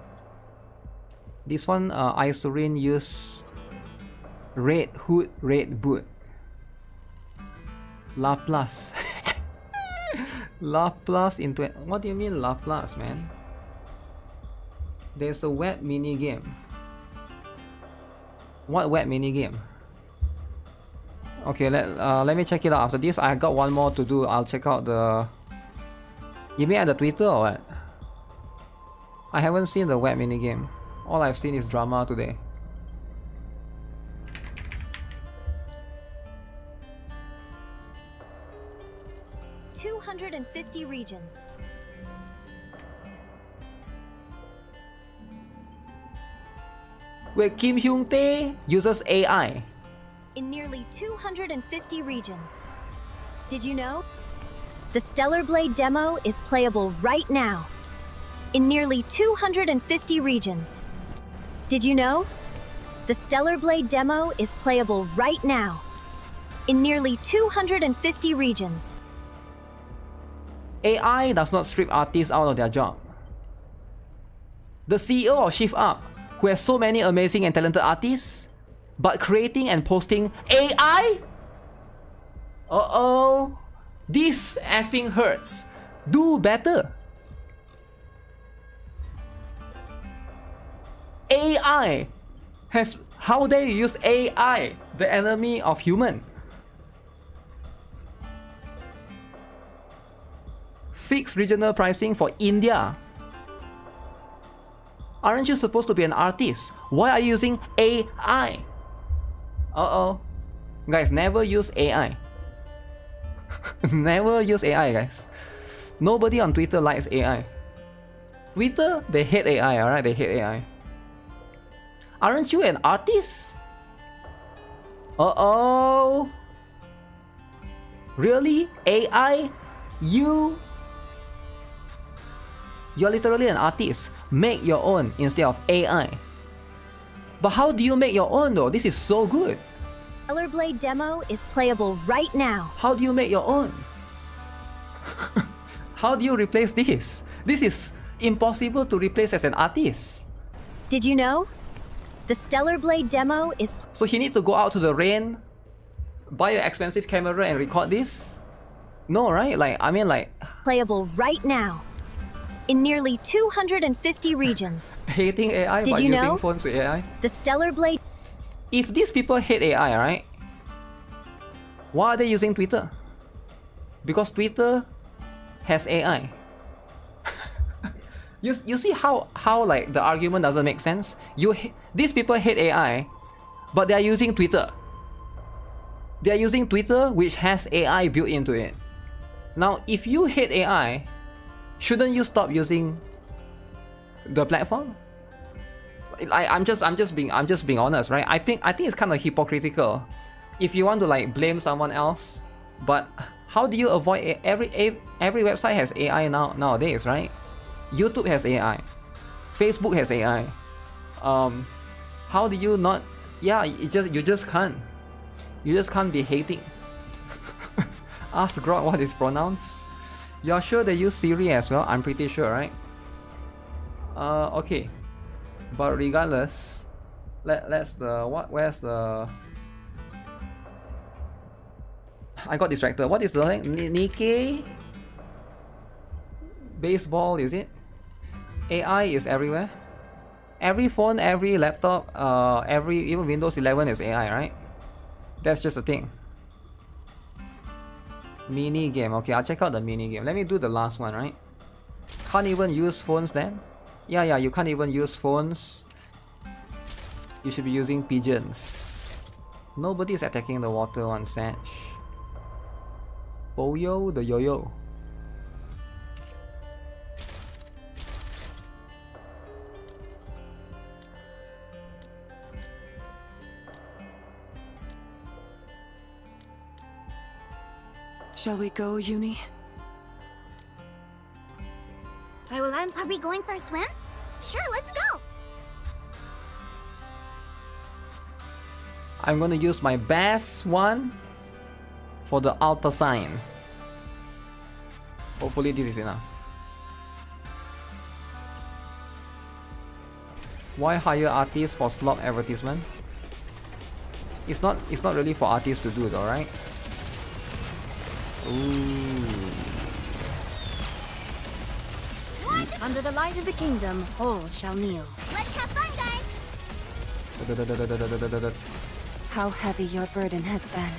This one, Isurine use red hood, red boot. Laplace. Laplace into it. What do you mean Laplace, man? There's a web mini game. What web mini game? Okay, let me check it out after this. I got one more to do. I'll check out the... You mean at the Twitter or what? I haven't seen the web mini game. All I've seen is drama today. 250 regions. Wait, Kim Hyung Tae uses AI. In nearly 250 regions. Did you know? The Stellar Blade demo is playable right now. In nearly 250 regions. Did you know? The Stellar Blade demo is playable right now. In nearly 250 regions. AI does not strip artists out of their job. The CEO of Shift Up, who has so many amazing and talented artists, but creating and posting AI? Uh-oh. This effing hurts. Do better. AI has... How dare you use AI, the enemy of human? Fix regional pricing for India. Aren't you supposed to be an artist? Why are you using AI? Uh-oh. Guys, never use AI. Never use AI, guys. Nobody on Twitter likes AI. Twitter, they hate AI, alright? They hate AI. Aren't you an artist? Uh-oh. Really? AI? You're literally an artist. Make your own instead of AI. But how do you make your own though? This is so good. Stellar Blade demo is playable right now. How do you make your own? How do you replace this? This is impossible to replace as an artist. Did you know? The Stellar Blade demo is So he need to go out to the rain, buy an expensive camera and record this? No, right? Like, I mean like... playable right now. In nearly 250 regions. Hating AI Did by you using know? phones with AI? The Stellar Blade... If these people hate AI, right? Why are they using Twitter? Because Twitter has AI. You see how like the argument doesn't make sense? These people hate AI, but they are using Twitter. They are using Twitter, which has AI built into it. Now, if you hate AI, shouldn't you stop using the platform? I'm just being honest, right? I think it's kind of hypocritical if you want to like blame someone else, but how do you avoid every website has AI nowadays, right? YouTube has AI, Facebook has AI. How do you not? Yeah, you just can't. You just can't be hating. Ask Grok what is pronounced. You're sure they use Siri as well? I'm pretty sure, right? Okay. But regardless, where's the... I got distracted. What is the Nikke? Baseball, is it? AI is everywhere. Every phone, every laptop, even Windows 11 is AI, right? That's just a thing. Mini game. Okay, I'll check out the mini game. Let me do the last one, right? Can't even use phones then? Yeah, you can't even use phones. You should be using pigeons. Nobody is attacking the water one, Satch. Boyo the yo-yo. Shall we go, Uni? I will answer. Are we going for a swim? Sure, let's go! I'm gonna use my best one for the altar sign. Hopefully this is enough. Why hire artists for slop advertisement? It's not really for artists to do though, right? Ooh. Under the light of the kingdom, all shall kneel. Let's have fun, guys! How heavy your burden has been.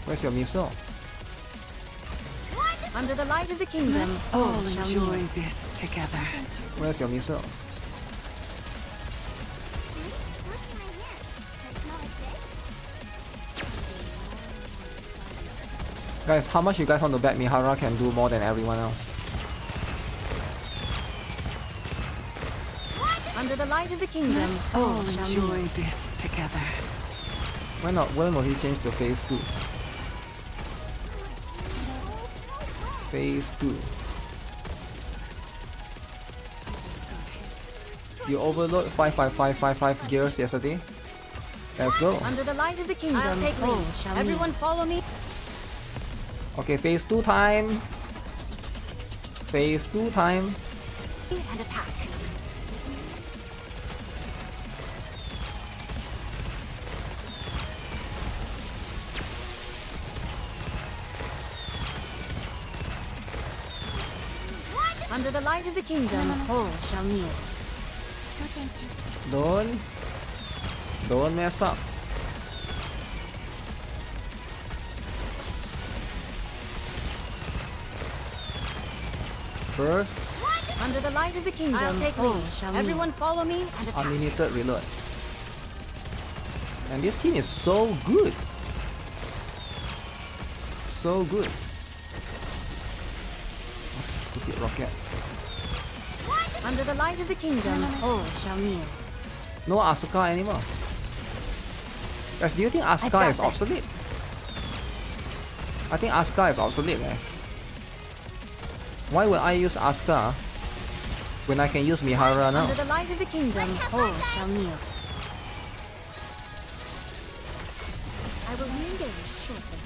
Where's your miso? Under the light of the kingdom, Let's all all shall enjoy kneel. this together. Where's your miso? Guys, how much you guys want to bet Mihara can do more than everyone else? Under the light of the kingdom, All enjoy this together. When will he change to phase 2? Phase 2. You overload 55555 gears yesterday. Let's go. Under the light of the kingdom, I'll take lead. Everyone follow me. Okay, phase 2 time. Phase 2 time. And attack. Under the light of the kingdom, all shall kneel. Don't mess up. First, Under the light of the kingdom, I'll take lead. Everyone follow me and attack. unlimited reload. And this team is so good. So good. Stupid rocket. Under the light of the kingdom, all shall kneel. No Asuka anymore. Guys, do you think Asuka is obsolete? I think Asuka is obsolete, guys. Why would I use Asuka when I can use Mihara now? Under the light of the kingdom, all shall kneel. I will re-engage shortly.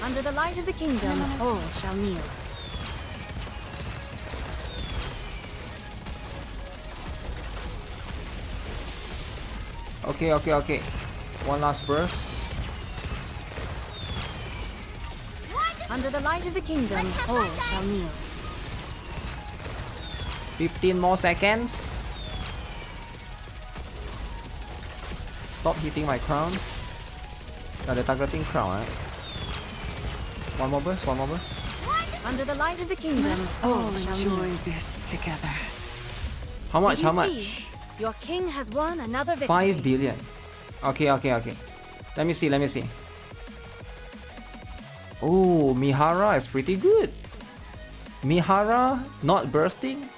Under the light of the kingdom, all shall kneel. Okay. One last burst. Under the light of the kingdom, all shall kneel. 15 more seconds. Stop hitting my crown. They're targeting crown, right? One more burst. Under the light of the kingdom, All shall kneel. enjoy this together. How much? Did you How much? see? Your king has won another victory. 5 billion. Okay. Let me see. Oh, Mihara is pretty good. Mihara not bursting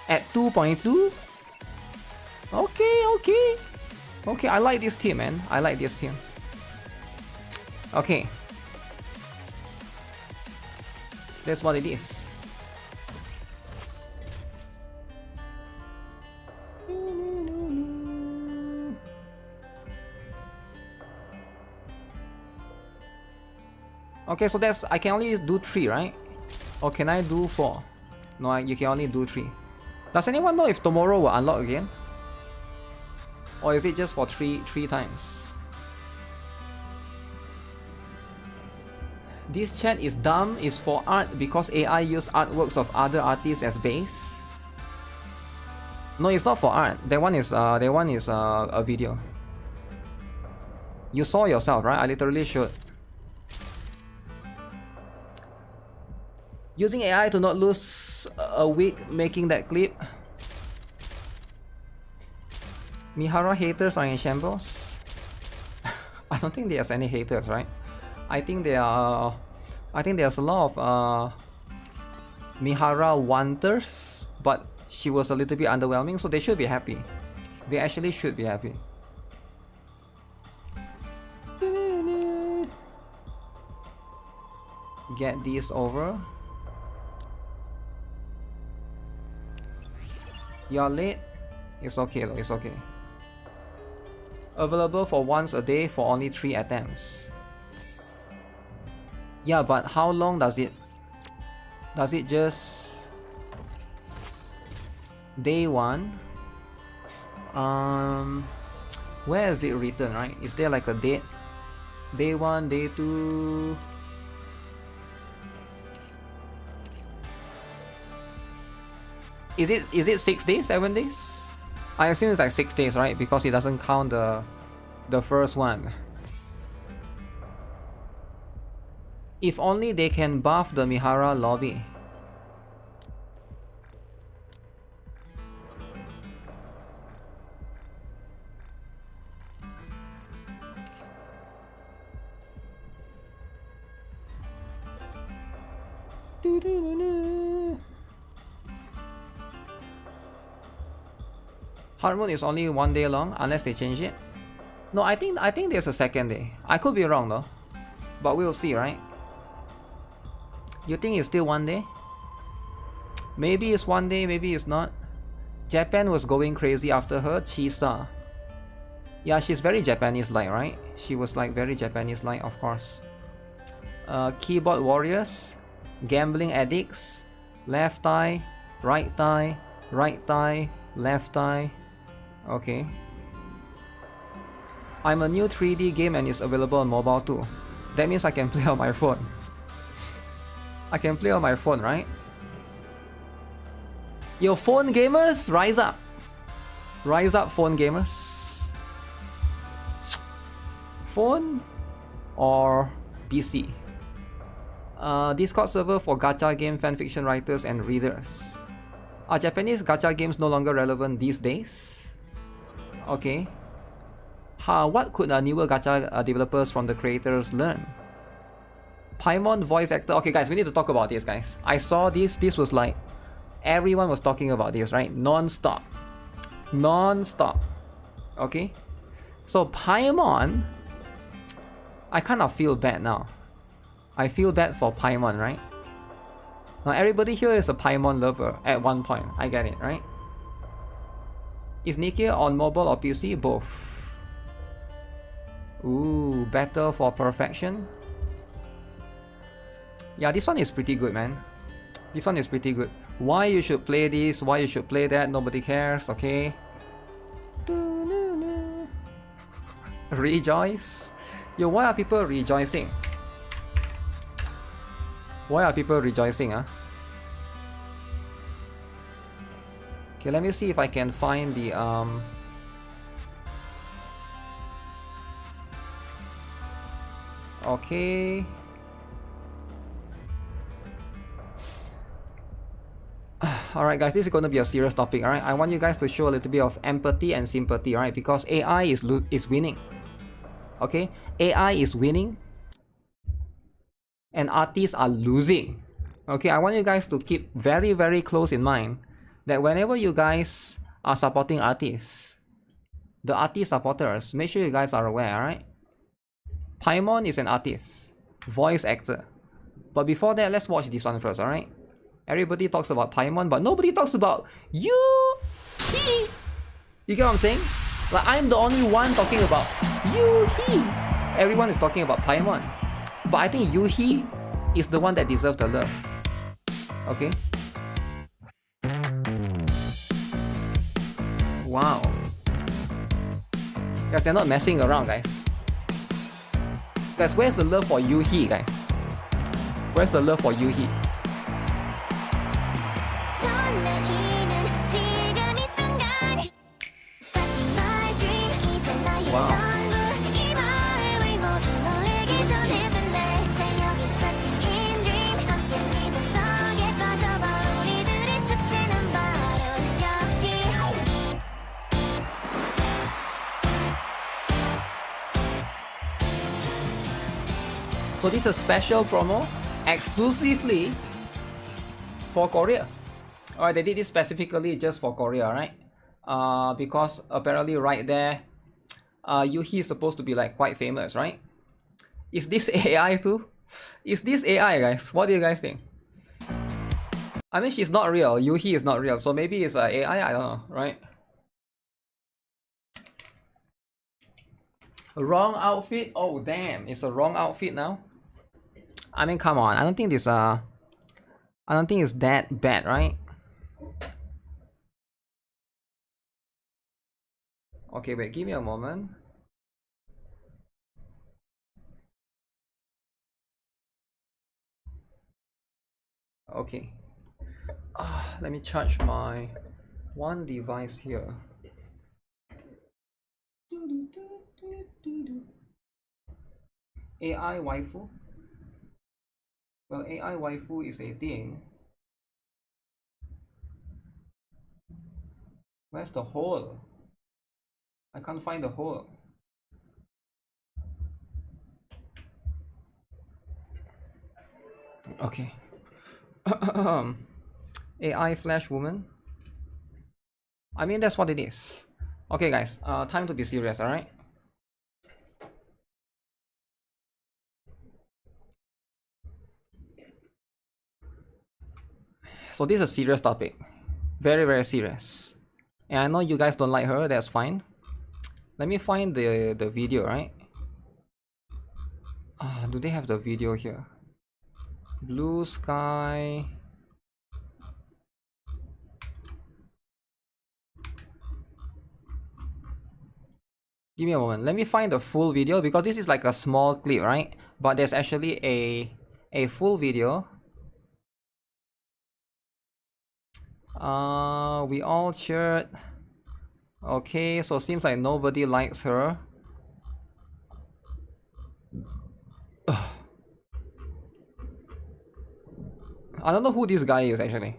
at 2.2. Okay, I like this team, man. I like this team. Okay. That's what it is. Okay, so that's I can only do 3, right? Or can I do 4? No, you can only do 3. Does anyone know if tomorrow will unlock again? Or is it just for 3 times? This chat is dumb, is for art because AI use artworks of other artists as base. No, it's not for art. That one is a video. You saw yourself, right? I literally showed. Using AI to not lose a week making that clip. Mihara haters are in shambles. I don't think there's any haters, right? I think there's a lot of Mihara wanters, but she was a little bit underwhelming, so they should be happy. They actually should be happy. Get this over. You're late? It's okay though, it's okay. Available for once a day for only 3 attempts. Yeah, but how long does it just day 1? Where is it written, right? Is there like a date? Day 1, day 2. Is it 6 days, 7 days? I assume it's like 6 days, right? Because it doesn't count the first one. If only they can buff the Mihara lobby. Hard Moon is only 1 day long unless they change it. No, I think there's a second day. I could be wrong though, but we'll see, right? You think it's still 1 day? Maybe it's 1 day, maybe it's not. Japan was going crazy after her. Chisa. Yeah, she's very Japanese-like, right? She was like very Japanese-like, of course. Keyboard warriors, gambling addicts, left eye, right thigh, left thigh. Okay. I'm a new 3D game and it's available on mobile too. That means I can play on my phone. I can play on my phone, right? Yo, phone gamers, rise up. Rise up, phone gamers. Phone or PC? Discord server for gacha game fanfiction writers and readers. Are Japanese gacha games no longer relevant these days? Okay. What could newer gacha developers from the creators learn? Paimon voice actor. Okay guys, we need to talk about this, guys. I saw this. This was like, everyone was talking about this, right? Non-stop. Non-stop. Okay. So Paimon, I kind of feel bad now. I feel bad for Paimon, right? Now everybody here is a Paimon lover at one point. I get it, right? Is Nikke on mobile or PC? Both. Ooh, Battle for Perfection. Yeah, this one is pretty good, man. This one is pretty good. Why you should play this, why you should play that, nobody cares, okay? Rejoice? Yo, why are people rejoicing? Why are people rejoicing, huh? Okay, let me see if I can find the okay. Alright guys, this is going to be a serious topic, alright? I want you guys to show a little bit of empathy and sympathy, alright? Because AI is winning. Okay? AI is winning. And artists are losing. Okay, I want you guys to keep very, very close in mind that whenever you guys are supporting artists, the artist supporters, make sure you guys are aware, alright? Paimon is an artist, voice actor. But before that, let's watch this one first, alright? Everybody talks about Paimon, but nobody talks about Yuhi! You get what I'm saying? Like, I'm the only one talking about Yuhi! Everyone is talking about Paimon. But I think Yuhi is the one that deserves the love. Okay? Wow. Guys, they're not messing around, guys. Guys, where's the love for Yuhi, guys? Where's the love for Yuhi? Wow. So this is a special promo exclusively for Korea. Alright, they did this specifically just for Korea, right? Because apparently right there, Yuhi is supposed to be like quite famous, right? Is this AI too? Is this AI, guys? What do you guys think? I mean, she's not real. Yuhi is not real, so maybe it's AI. I don't know, right? Wrong outfit. Oh damn, it's a wrong outfit now. I mean, come on. I don't think this I don't think it's that bad, right? Okay, wait, give me a moment. Okay. Let me charge my one device here. AI waifu? Well, AI waifu is a thing. Where's the hole? I can't find the hole. Okay. AI Flash Woman. I mean, that's what it is. Okay, guys, time to be serious, alright? So this is a serious topic. Very, very serious. And I know you guys don't like her, that's fine. Let me find the video, right? Do they have the video here? Blue Sky. Give me a moment. Let me find the full video because this is like a small clip, right? But there's actually a full video. We all cheered. Okay, so seems like nobody likes her. I don't know who this guy is actually.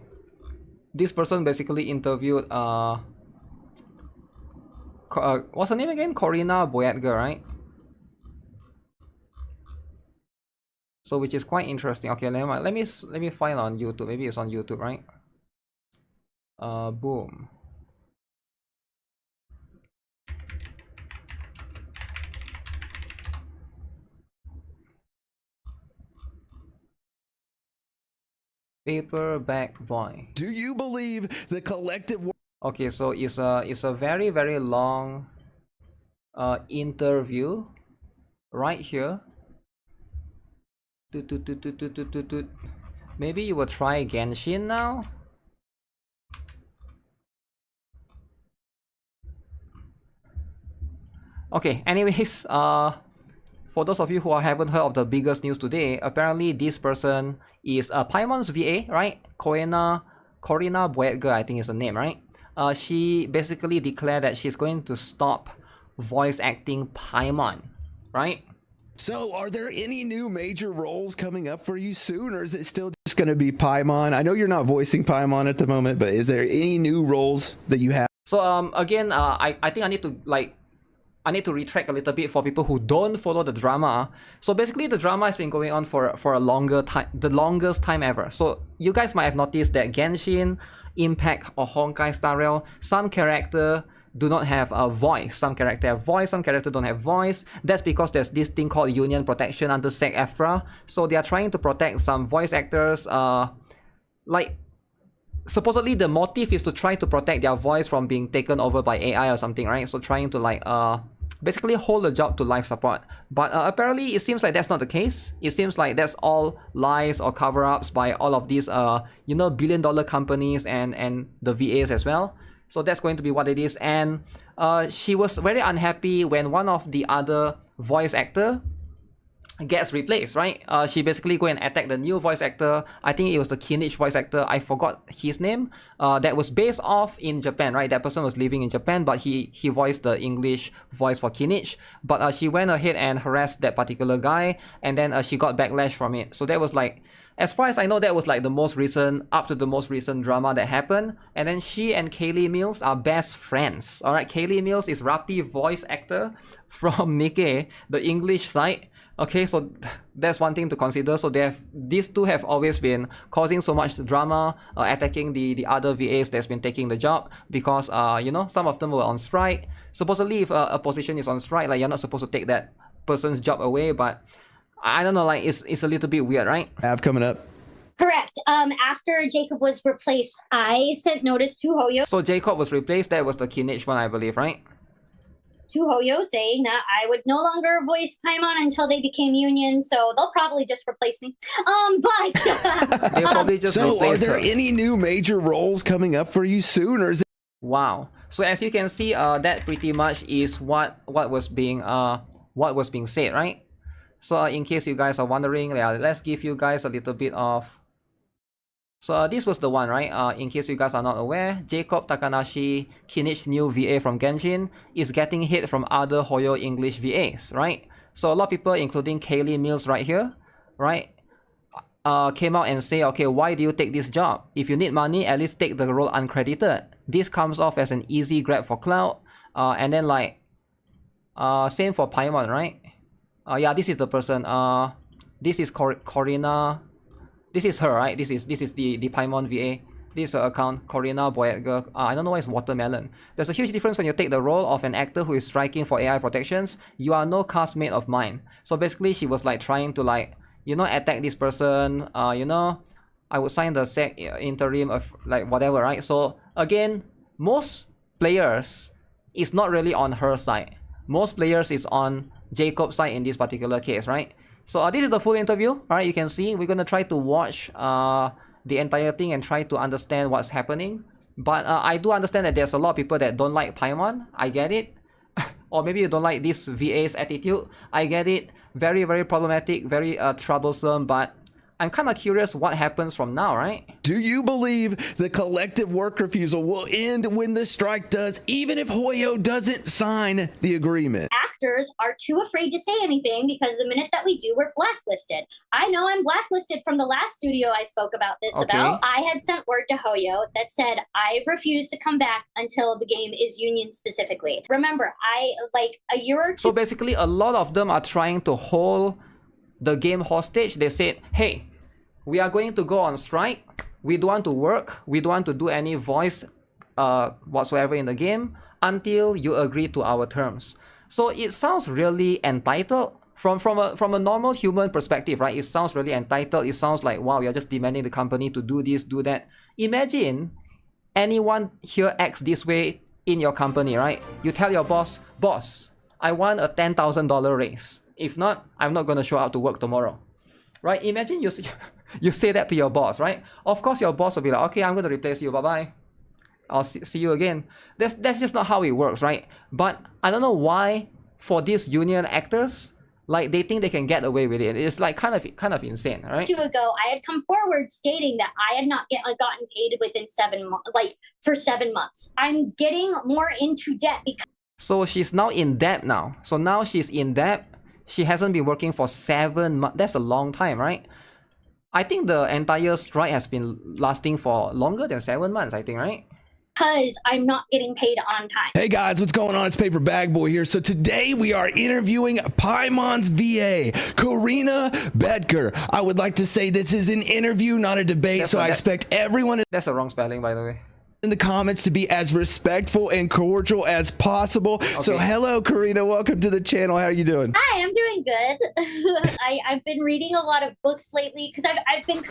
This person basically interviewed what's her name again? Corina Boyatger, right? So which is quite interesting. Okay, let me find on YouTube. Maybe it's on YouTube, right? Boom. Paperback Boy. Do you believe the collective? Okay, so it's a very, very long interview right here. Maybe you will try Genshin now. Okay, anyways, for those of you who haven't heard of the biggest news today, apparently this person is Paimon's VA, right? Corina Boyatger, I think is the name, right? She basically declared that she's going to stop voice acting Paimon, right? So, are there any new major roles coming up for you soon, or is it still just going to be Paimon? I know you're not voicing Paimon at the moment, but is there any new roles that you have? So again, I think I need to retract a little bit for people who don't follow the drama. So basically the drama has been going on for a longer time, the longest time ever. So you guys might have noticed that Genshin Impact or Honkai Star Rail, some character do not have a voice. Some character have voice, some character don't have voice. That's because there's this thing called union protection under SAG-AFTRA. So they are trying to protect some voice actors. Like supposedly the motive is to try to protect their voice from being taken over by AI or something, right? So trying to like basically hold the job to life support. But apparently it seems like that's not the case. It seems like that's all lies or cover-ups by all of these you know, billion-dollar companies and the VAs as well. So that's going to be what it is. And she was very unhappy when one of the other voice actor gets replaced, right? She basically go and attack the new voice actor. I think it was the Kinich voice actor. I forgot his name. That was based off in Japan, right? That person was living in Japan, but he voiced the English voice for Kinich. But she went ahead and harassed that particular guy, and then she got backlash from it. So that was like, as far as I know, that was like the most recent, up to the most recent drama that happened. And then she and Kaylee Mills are best friends. All right, Kaylee Mills is Rappi voice actor from Nikke, the English side. Okay, so that's one thing to consider. So these two have always been causing so much drama, attacking the other VAs that's been taking the job because you know, some of them were on strike. Supposedly, if a position is on strike, like you're not supposed to take that person's job away, but I don't know, like it's a little bit weird, right? Have coming up. Correct. After Jacob was replaced, I sent notice to Hoyo. So Jacob was replaced. That was the Kinich one, I believe, right? To Hoyo saying that I would no longer voice Paimon until they became union, so they'll probably just replace me. But They'll probably just So, are replace there her. any new major roles coming up for you soon, or is it? Wow. So as you can see, that pretty much is what was being said, right? So in case you guys are wondering, let's give you guys a little bit of. So this was the one, right? In case you guys are not aware, Jacob Takanashi, Kinich's new VA from Genshin, is getting hit from other Hoyo English VAs, right? So a lot of people, including Kaylee Mills right here, right, came out and say, okay, why do you take this job? If you need money, at least take the role uncredited. This comes off as an easy grab for clout. And then like, same for Paimon, right? Yeah, this is the person. This is Corina This is her, right? This is the Paimon VA. This account, Corina Boyetger. I don't know why it's Watermelon. There's a huge difference when you take the role of an actor who is striking for AI protections. You are no castmate of mine. So basically, she was like trying to like, you know, attack this person. You know, I would sign the SEC interim of like whatever, right? So again, most players is not really on her side. Most players is on Jacob's side in this particular case, right? So this is the full interview. All right, you can see we're gonna try to watch the entire thing and try to understand what's happening. But I do understand that there's a lot of people that don't like Paimon. I get it. Or maybe you don't like this VA's attitude. I get it. Very, very problematic, very troublesome, but I'm kind of curious what happens from now, right? Do you believe the collective work refusal will end when the strike does, even if Hoyo doesn't sign the agreement? Actors are too afraid to say anything because the minute that we do, we're blacklisted. I know I'm blacklisted from the last studio I spoke about this about. I had sent word to Hoyo that said I refuse to come back until the game is union specifically. Remember, I like a year or two. So basically, a lot of them are trying to hold the game hostage. They said, hey, we are going to go on strike. We don't want to work. We don't want to do any voice whatsoever in the game until you agree to our terms. So it sounds really entitled from a normal human perspective, right? It sounds really entitled. It sounds like, wow, you're just demanding the company to do this, do that. Imagine anyone here acts this way in your company, right? You tell your boss, I want a $10,000 raise. If not, I'm not going to show up to work tomorrow, right? Imagine you say that to your boss, right? Of course, your boss will be like, okay, I'm going to replace you. Bye-bye. I'll see you again. That's just not how it works, right? But I don't know why for these union actors, like they think they can get away with it. It's like kind of insane, right? 2 ago, I had come forward stating that I had not gotten paid within 7 months, like for 7 months. I'm getting more into debt because. So she's now in debt now. So now she's in debt. She hasn't been working for 7 months. That's a long time, right? I think the entire strike has been lasting for longer than 7 months, I think, right? Because I'm not getting paid on time. Hey guys, what's going on? It's Paper Bag Boy here. So today we are interviewing Paimon's VA, Karina Bedker. I would like to say this is an interview, not a debate. I expect everyone That's a wrong spelling, by the way. in the comments to be as respectful and cordial as possible. Okay. So hello, Karina. Welcome to the channel. How are you doing? Hi, I'm doing good. I've been reading a lot of books lately because I've been...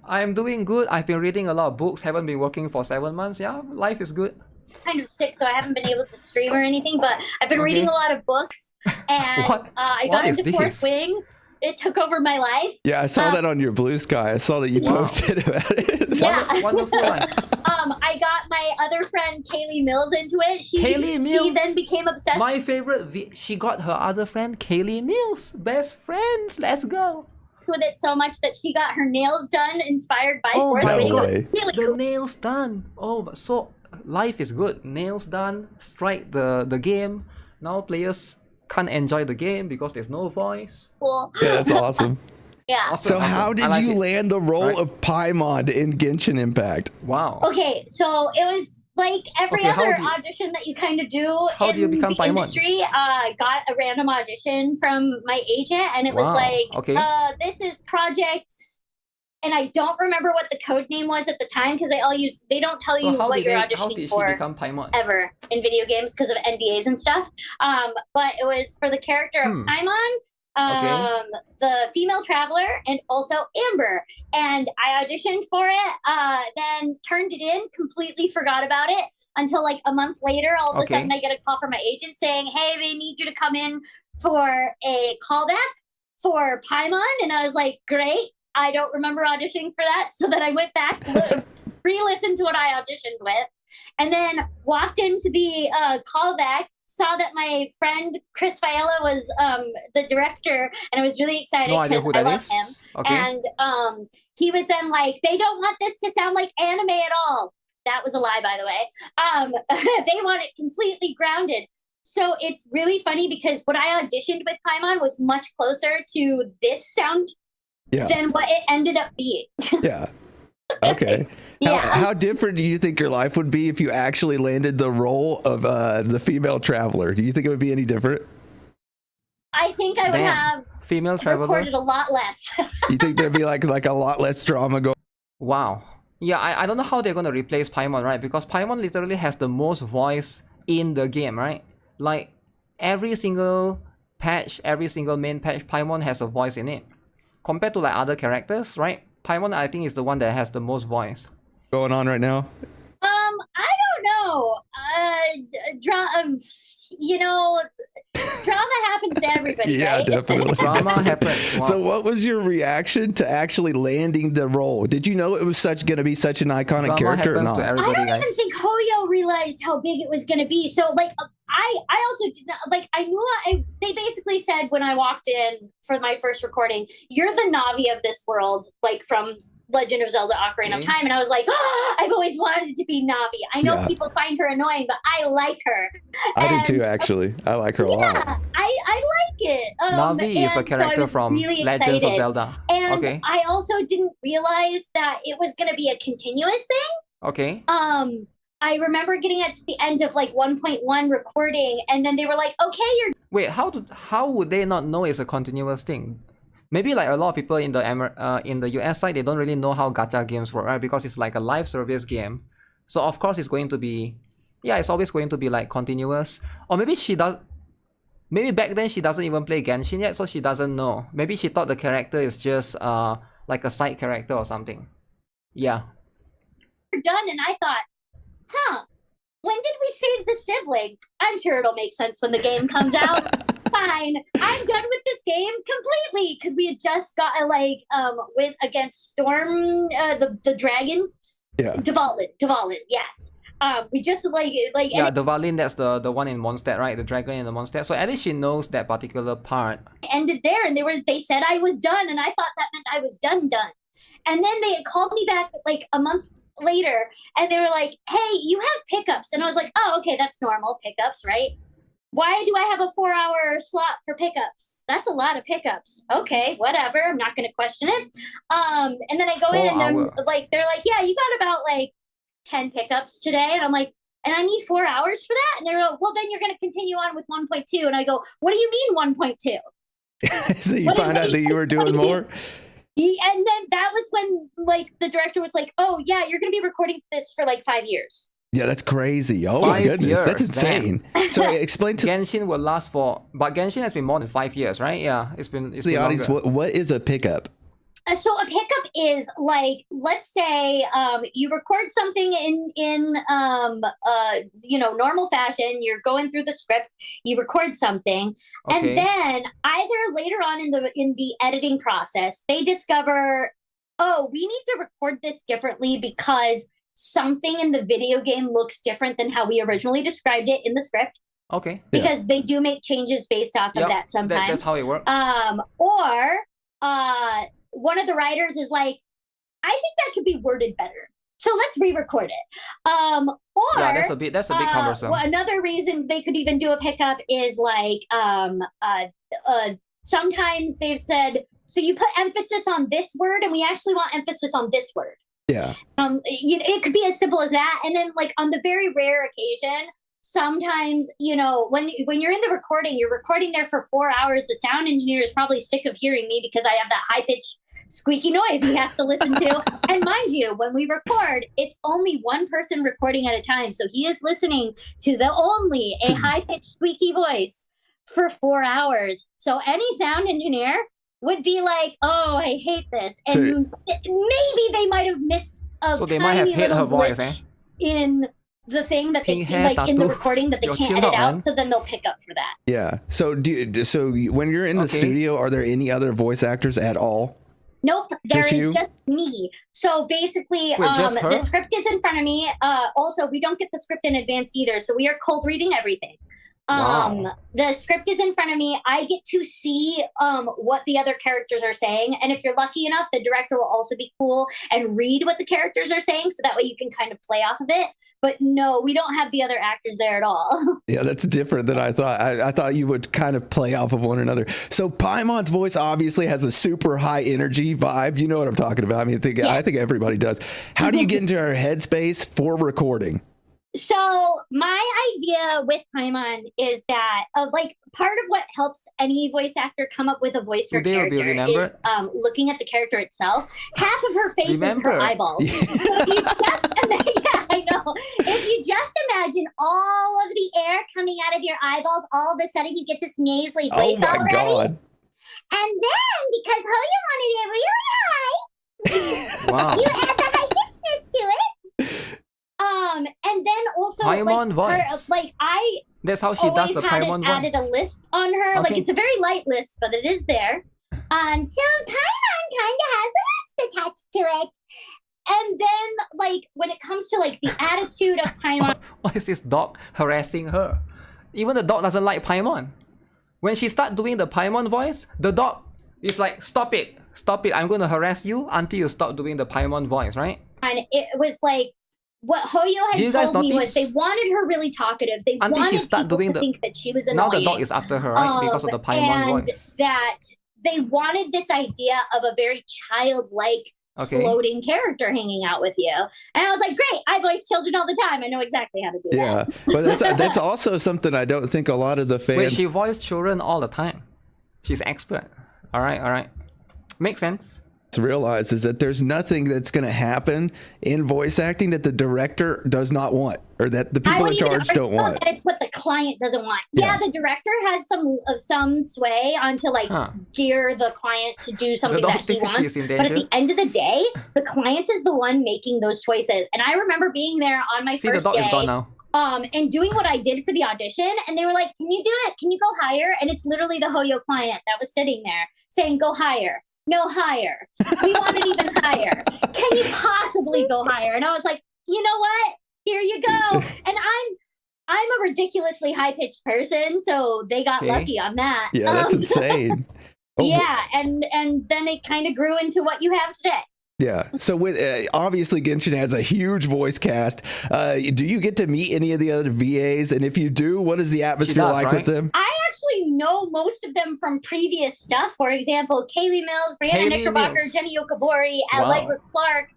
I'm doing good. I've been reading a lot of books. Haven't been working for 7 months. Yeah, life is good. Kind of sick, so I haven't been able to stream or anything, but I've been reading a lot of books, and I got into Fourth Wing. It took over my life. Yeah, I saw that on your Blue Sky. I saw that you posted about it. Yeah. Wonderful one. I got my other friend Kaylee Mills into it. She then became obsessed. My favorite. She got her other friend Kaylee Mills. Best friends. Let's go. With it so much that she got her nails done inspired by Fourth Wing. Way. Really The cool. nails done. Oh, so life is good. Nails done. Strike the game. Now players can't enjoy the game because there's no voice. Cool. Yeah, that's awesome. Yeah. So how did you land the role of Paimon in Genshin Impact? Wow. Okay, so it was like every other audition that you kind of do in the industry. Got a random audition from my agent, and it was like, this is project, and I don't remember what the code name was at the time because they don't tell you what you're auditioning for ever in video games because of NDAs and stuff. But it was for the character of Paimon. The female traveler, and also Amber, and I auditioned for it, then turned it in, completely forgot about it until like a month later. All of a sudden I get a call from my agent saying, hey, they need you to come in for a callback for Paimon, and I was like, great, I don't remember auditioning for that. So then I went back, re-listened to what I auditioned with, and then walked into the callback, saw that my friend Chris Fiella was the director, and I was really excited because I love him. And he was then like, they don't want this to sound like anime at all. That was a lie, by the way. They want it completely grounded. So it's really funny because what I auditioned with Paimon was much closer to this sound than what it ended up being. Yeah. Okay. How different do you think your life would be if you actually landed the role of the female traveler? Do you think it would be any different? I think I would Damn. have Female traveler. recorded a lot less. You think there'd be like a lot less drama going? Wow. Yeah, I don't know how they're going to replace Paimon, right? Because Paimon literally has the most voice in the game, right? Like, every single patch, every single main patch, Paimon has a voice in it. Compared to like other characters, right? Paimon, I think, is the one that has the most voice. Going on right now? I don't know. You know, drama happens to everybody, Yeah, right? definitely. Drama happens. Wow. So what was your reaction to actually landing the role? Did you know it was going to be such an iconic Drama character or happens not? to I everybody, don't guys. even think Hoyo realized how big it was going to be. So, like, I also did not, like, I knew they basically said when I walked in for my first recording, you're the Navi of this world, like from Legend of Zelda Ocarina of Time. And I was like, oh, I've always wanted to be Navi. I know people find her annoying, but I like her. I do too, actually. I like her a lot. Yeah, I like it. Navi is a character from really Legends of excited. Zelda. And Okay. I also didn't realize that it was going to be a continuous thing. Okay. I remember getting it to the end of like 1.1 recording, and then they were like, okay, you're Wait, how would they not know it's a continuous thing? Maybe like a lot of people in the US side, they don't really know how gacha games work, right? Because it's like a live service game. So of course it's going to be, yeah, it's always going to be like continuous. Or maybe maybe back then she doesn't even play Genshin yet, so she doesn't know. Maybe she thought the character is just like a side character or something. Yeah. done. And I thought, when did we save the sibling? I'm sure it'll make sense when the game comes out. Fine, I'm done with this game completely, because we had just got win against Storm, the dragon. Yeah. Dvalin, yes. We just Yeah, Dvalin, that's the one in Mondstadt, right? The dragon in the Mondstadt. So at least she knows that particular part. ended there, and they said I was done, and I thought that meant I was done. And then they had called me back like a month later, and they were like, hey, you have pickups. And I was like, oh, okay, that's normal, pickups, right? Why do I have a 4-hour slot for pickups? That's a lot of pickups. Okay, whatever. I'm not going to question it. And then I go in, and then they're like, yeah, you got about 10 pickups today. And I'm like, and I need 4 hours for that? And they're like, well, then you're going to continue on with 1.2. And I go, what do you mean 1.2? So you found out that you were doing more? And then that was when the director was like, oh yeah, you're going to be recording this for 5 years. Yeah, that's crazy. Oh my 5 goodness, years, that's insane. So explain to Genshin will last but Genshin has been more than 5 years, right? Yeah, it's been the audience, what is a pickup? So a pickup is let's say you record something in normal fashion. You're going through the script, you record something, and then either later on in the editing process, they discover, oh, we need to record this differently because something in the video game looks different than how we originally described it in the script. Okay. Because they do make changes based off of that sometimes. That's how it works. Or one of the writers is like, I think that could be worded better, so let's re-record it. That's a bit cumbersome. Well, another reason they could even do a pickup is sometimes they've said, so you put emphasis on this word, and we actually want emphasis on this word. Yeah. It could be as simple as that. And then on the very rare occasion, sometimes, when you're in the recording, you're recording there for 4 hours. The sound engineer is probably sick of hearing me because I have that high-pitched squeaky noise he has to listen to. And mind you, when we record, it's only one person recording at a time. So he is listening to only a high-pitched squeaky voice for 4 hours. So any sound engineer would be like, oh, I hate this. And maybe they might have missed so they might have hit her voice, in the thing that they in the recording that they can't edit out, so then they'll pick up for that. Yeah. So when you're in the studio, are there any other voice actors at all? Nope, there is just me. So basically, the script is in front of me. Also, we don't get the script in advance either, so we are cold reading everything. The script is in front of me. I get to see what the other characters are saying, and if you're lucky enough, the director will also be cool and read what the characters are saying, so that way you can kind of play off of it. But no, we don't have the other actors there at all. Yeah, that's different than I thought. I thought you would kind of play off of one another. So Paimon's voice obviously has a super high energy vibe. You know what I'm talking about. I mean, I think everybody does. How do you get into her headspace for recording? So my idea with Paimon is that like part of what helps any voice actor come up with a voice for a Today will be character remembered. is looking at the character itself. Half of her face is Remember. her eyeballs. So if you just yeah, I know. If you just imagine all of the air coming out of your eyeballs, all of a sudden you get this nasally Oh voice my already. God. And then because Hoya wanted it really high, Wow. you add the high pitchness to it. And then also Paimon voice. I That's how she does always the had Paimon voice. added a lisp on her. Like Okay. it's a very light lisp, but it is there. So Paimon kind of has a lisp attached to it. And then like when it comes to like the attitude of Paimon, Why is this dog harassing her? Even the dog doesn't like Paimon. When she start doing the Paimon voice, the dog is like, stop it, I'm going to harass you until you stop doing the Paimon voice, right? it was like what Hoyo Do you had guys told me notice? was they wanted her really talkative. They Until she wanted start people doing to the- think that she was Now annoying. the dog is after her, right? Because of the Paimon and voice. that they wanted this idea of a very childlike Okay. floating character hanging out with you. And I was like, great, I voice children all the time. I know exactly how to do that. Yeah, but that's also something I don't think a lot of the fans. Wait, she voiced children all the time. She's expert. All right. Makes sense. realize is that there's nothing that's going to happen in voice acting that the director does not want, or that the people in charge don't want. That it's what the client doesn't want. Yeah. Yeah, the director has some sway onto like gear the client to do something don't that he think wants. she's in But at danger? the end of the day, the client is the one making those choices. And I remember being there on my See, the first dog is day. gone now. And doing what I did for the audition, and they were like, "Can you do it? Can you go higher?" And it's literally the Hoyo client that was sitting there saying, "Go higher, no higher. We want it even higher. Can you possibly go higher?" And I was like, "You know what? Here you go." And I'm a ridiculously high pitched person, so they got Okay. lucky on that. Yeah, that's insane. Oh, Yeah, and then it kind of grew into what you have today. Yeah. So with obviously Genshin has a huge voice cast. Do you get to meet any of the other VAs? And if you do, what is the atmosphere does, like right? with them? I actually know most of them from previous stuff. For example, Kaylee Mills, Brianna Kaylee Knickerbocker, Mills. Jenny Okabori, Wow. Allegra Clark,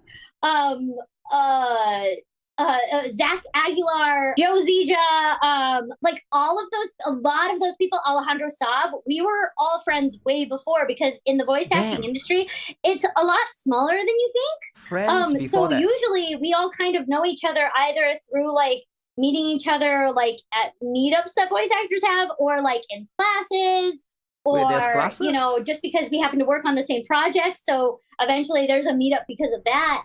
Zach Aguilar, Joe Zija, like all of those, a lot of those people, Alejandro Saab, we were all friends way before because in the voice acting Damn. industry, it's a lot smaller than you think. Friends So before that. usually we all kind of know each other either through like meeting each other like at meetups that voice actors have, or like in classes, Wait, or there's classes? you know, just because we happen to work on the same project. So eventually there's a meetup because of that.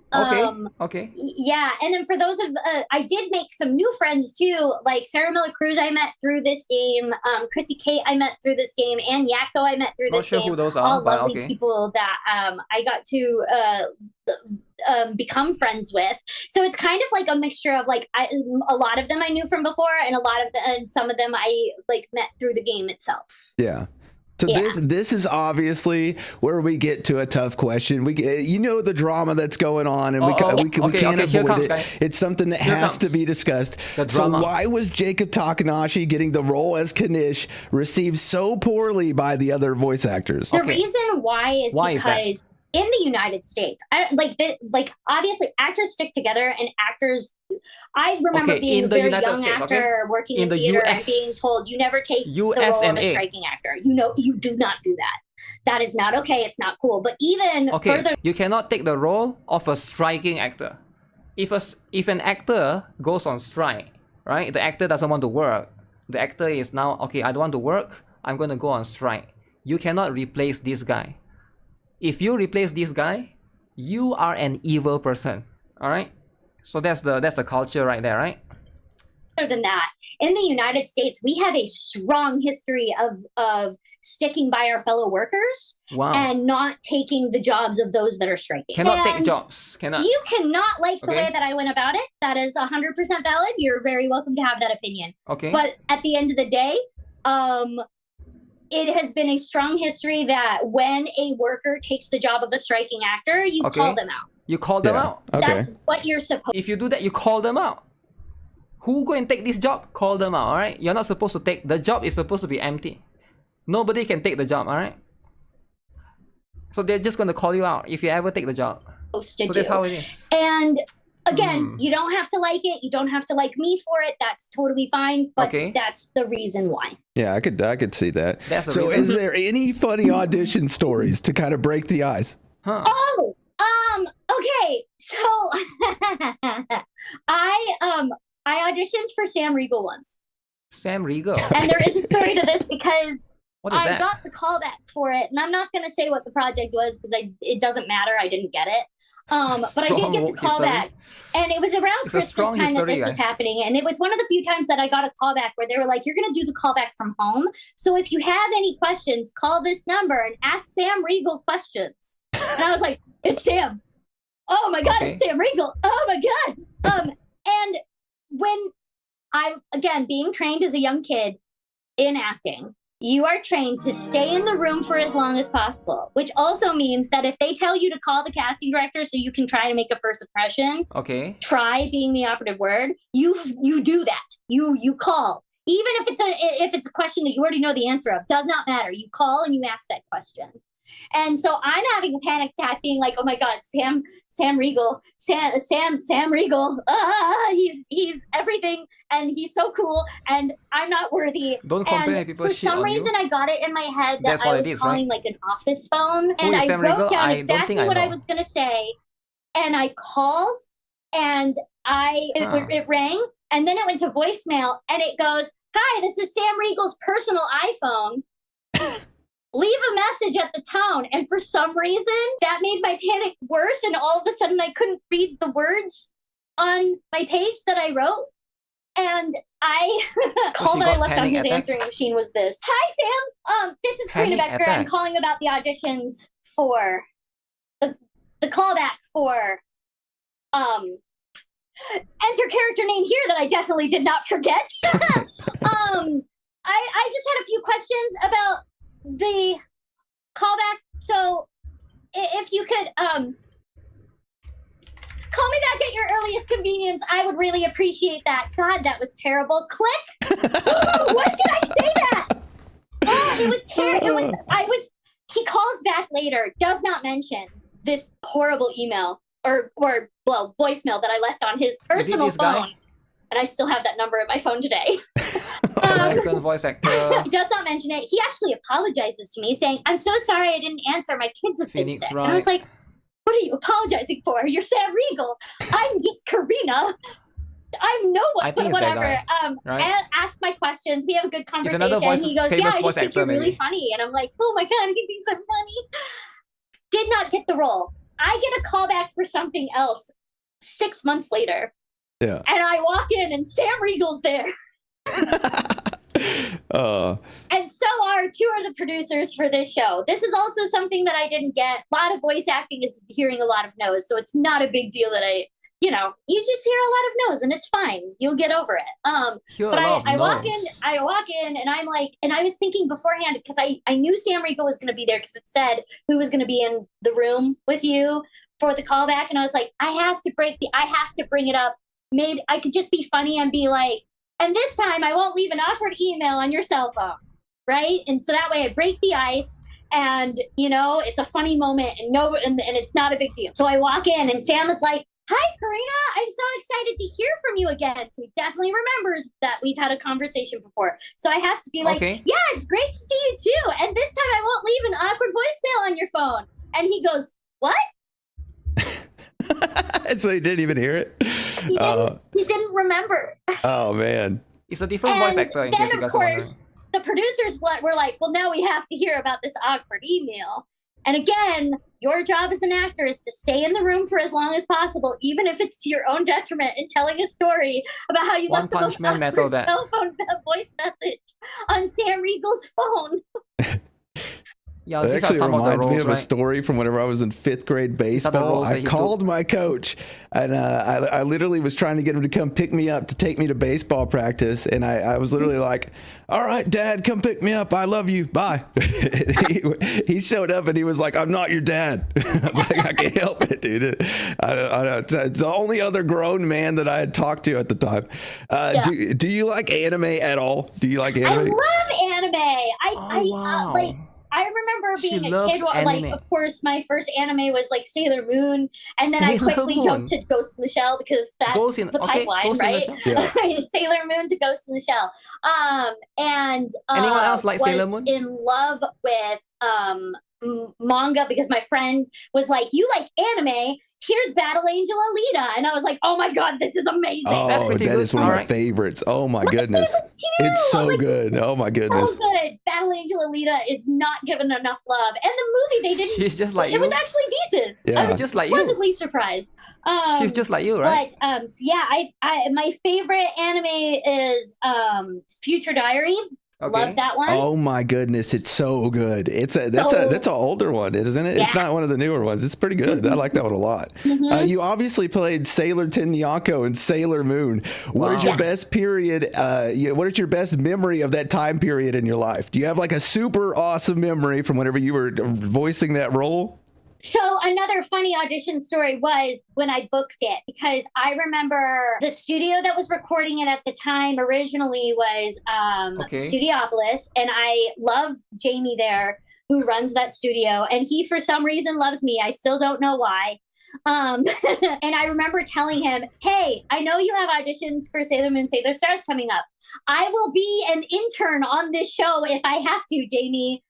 Okay. Yeah, and then for those of I did make some new friends too, like Sarah Miller Cruz I met through this game, Chrissy Kate I met through this game, and Yakko I met through Not this sure game. who those All are, but lovely okay. people that I got to become friends with. So it's kind of like a mixture of like a lot of them I knew from before, and and some of them I like met through the game itself. Yeah. So Yeah. this is obviously where we get to a tough question. You know the drama that's going on, and we can't here avoid comes, it. guys. It's something that Here has to comes. be discussed. The So drama. why was Jacob Takanashi getting the role as Kanish received so poorly by the other voice actors? The Okay. reason why is Why is that? because in the United States, obviously actors stick together, and actors. I remember Okay, being in a the very United young States, actor working In in the theater US. and being told you never take the role of USA. a striking actor. You know, you do not do that. That is not okay. It's not cool. But even Okay, further, you cannot take the role of a striking actor. If an actor goes on strike, right? The actor doesn't want to work. The actor is now, okay, I don't want to work. I'm going to go on strike. You cannot replace this guy. If you replace this guy, you are an evil person. All right? So that's the culture right there, right? than that, in the United States, we have a strong history of sticking by our fellow workers Wow. and not taking the jobs of those that are striking. Cannot take And jobs. Cannot. You cannot like the Okay. way that I went about it. That is 100% valid. You're very welcome to have that opinion. Okay. But at the end of the day, it has been a strong history that when a worker takes the job of a striking actor, you Okay. call them out. You call them Yeah. out. Okay. That's what you're supposed. If you do that, you call them out. Who go and take this job? Call them out, alright? You're not supposed to take, the job is supposed to be empty. Nobody can take the job, alright? So they're just gonna call you out if you ever take the job. to So do. that's how it is. And Again, you don't have to like it. You don't have to like me for it. That's totally fine. But that's the reason why. Yeah, I could see that. That's the So reason. is there any funny audition stories to kind of break the ice? Huh. Oh, okay. So I auditioned for Sam Riegel once. Sam Riegel. And there is a story to this because What is I that? got the callback for it, and I'm not going to say what the project was because it doesn't matter. I didn't get it. But I did get the callback, and it was around Christmas time that this was happening. And it was one of the few times that I got a callback where they were like, "You're going to do the callback from home. So if you have any questions, call this number and ask Sam Riegel questions." And I was like, "It's Sam. Oh my God, it's Sam Riegel. Oh my God." And when I, again, being trained as a young kid in acting, you are trained to stay in the room for as long as possible, which also means that if they tell you to call the casting director so you can try to make a first impression, try being the operative word, you do that. You call. Even if it's a question that you already know the answer of, does not matter. You call and you ask that question. And so I'm having a panic attack being like, oh my God, Sam Riegel, Sam Riegel, he's everything and he's so cool and I'm not worthy. Don't complain if people for shit some on reason you. I got it in my head that That's I what was it is, calling right? like an office phone and is I Sam wrote Riegel? down I don't exactly think I what I know. was going to say and I called and it rang and then it went to voicemail and it goes, "Hi, this is Sam Riegel's personal iPhone. Leave a message at the tone." And for some reason, that made my panic worse. And all of a sudden, I couldn't read the words on my page that I wrote. And I call that I left on his answering machine was this. "Hi, Sam. This is Karina Becker. I'm calling about the auditions for the callback for enter character name here that I definitely did not forget." I just had a few questions about the callback. So if you could call me back at your earliest convenience, I would really appreciate that. God, that was terrible. Click. When did I say that? Oh, it was terrible. He calls back later, does not mention this horrible email or voicemail that I left on his personal phone. And I still have that number in my phone today. American voice actor. He does not mention it. He actually apologizes to me, saying, "I'm so sorry I didn't answer. My kids have been sick." Right. And I was like, "What are you apologizing for? You're Sam Riegel. I'm just Karina. I'm no one, but whatever." And ask my questions. We have a good conversation. He goes, "Yeah, I just think you're really funny." And I'm like, "Oh my God, he thinks I'm funny." Did not get the role. I get a call back for something else 6 months later. Yeah. And I walk in and Sam Riegel's there. And so are two of the producers for this show. This is also something that I didn't get. A lot of voice acting is hearing a lot of no's, so it's not a big deal that you just hear a lot of no's and it's fine. You'll get over it. But I walk in and I'm like, and I was thinking beforehand because I knew Sam Riegel was going to be there because it said who was going to be in the room with you for the callback. And I was like, I have to bring it up. I could just be funny and be like, and this time I won't leave an awkward email on your cell phone, right? And so that way I break the ice and, it's a funny moment and it's not a big deal. So I walk in and Sam is like, "Hi, Karina, I'm so excited to hear from you again." So he definitely remembers that we've had a conversation before. So I have to be like, "Yeah, it's great to see you too. And this time I won't leave an awkward voicemail on your phone." And he goes, "What?" So he didn't even hear it? He didn't remember. Oh, man. It's a different voice actor in case you guys are wondering. The producers were like, "Well, now we have to hear about this awkward email." And again, your job as an actor is to stay in the room for as long as possible, even if it's to your own detriment, in telling a story about how you left the most awkward cell phone voice message on Sam Riegel's phone. Yeah, that these actually are some reminds of the roles, me of right? a story from whenever I was in 5th grade baseball. I called my coach and I literally was trying to get him to come pick me up to take me to baseball practice. And I was literally like, "All right, Dad, come pick me up. I love you. Bye." he showed up and he was like, "I'm not your dad." I was like, "I can't help it, dude." It's the only other grown man that I had talked to at the time. Do you like anime at all? Do you like anime? I love anime. I remember being She a loves kid. Like, anime. of course, my first anime was like Sailor Moon, and then I Sailor quickly Moon. jumped to Ghost in the Shell because that's the pipeline, Ghost in the right? Shell. Yeah. Sailor Moon to Ghost in the Shell. And Anyone else like was Sailor Moon? in love with manga because my friend was like, "You like anime? Here's Battle Angel Alita," and I was like, "Oh my god, this is amazing!" Oh, That's pretty good. is one of my Alright. favorites. Oh my goodness, too. it's so Like, good. Oh my goodness. so good. Battle Angel Alita is not given enough love, and the movie they didn't. She's just like it you. was actually decent. Yeah. I was just like you. pleasantly surprised. She's just like you, right? But yeah, I my favorite anime is Future Diary. Okay. Love that one. Oh my goodness, it's so good. That's an older one, isn't it? Yeah. It's not one of the newer ones. It's pretty good. I like that one a lot. You obviously played Sailor Tennyako and Sailor Moon. What is your best period? What is your best memory of that time period in your life? Do you have like a super awesome memory from whenever you were voicing that role? So another funny audition story was when I booked it, because I remember the studio that was recording it at the time originally was Studiopolis, and I love Jamie there, who runs that studio, and he for some reason loves me. I still don't know why. And I remember telling him, "Hey, I know you have auditions for Sailor Moon, Sailor Stars coming up. I will be an intern on this show if I have to, Jamie.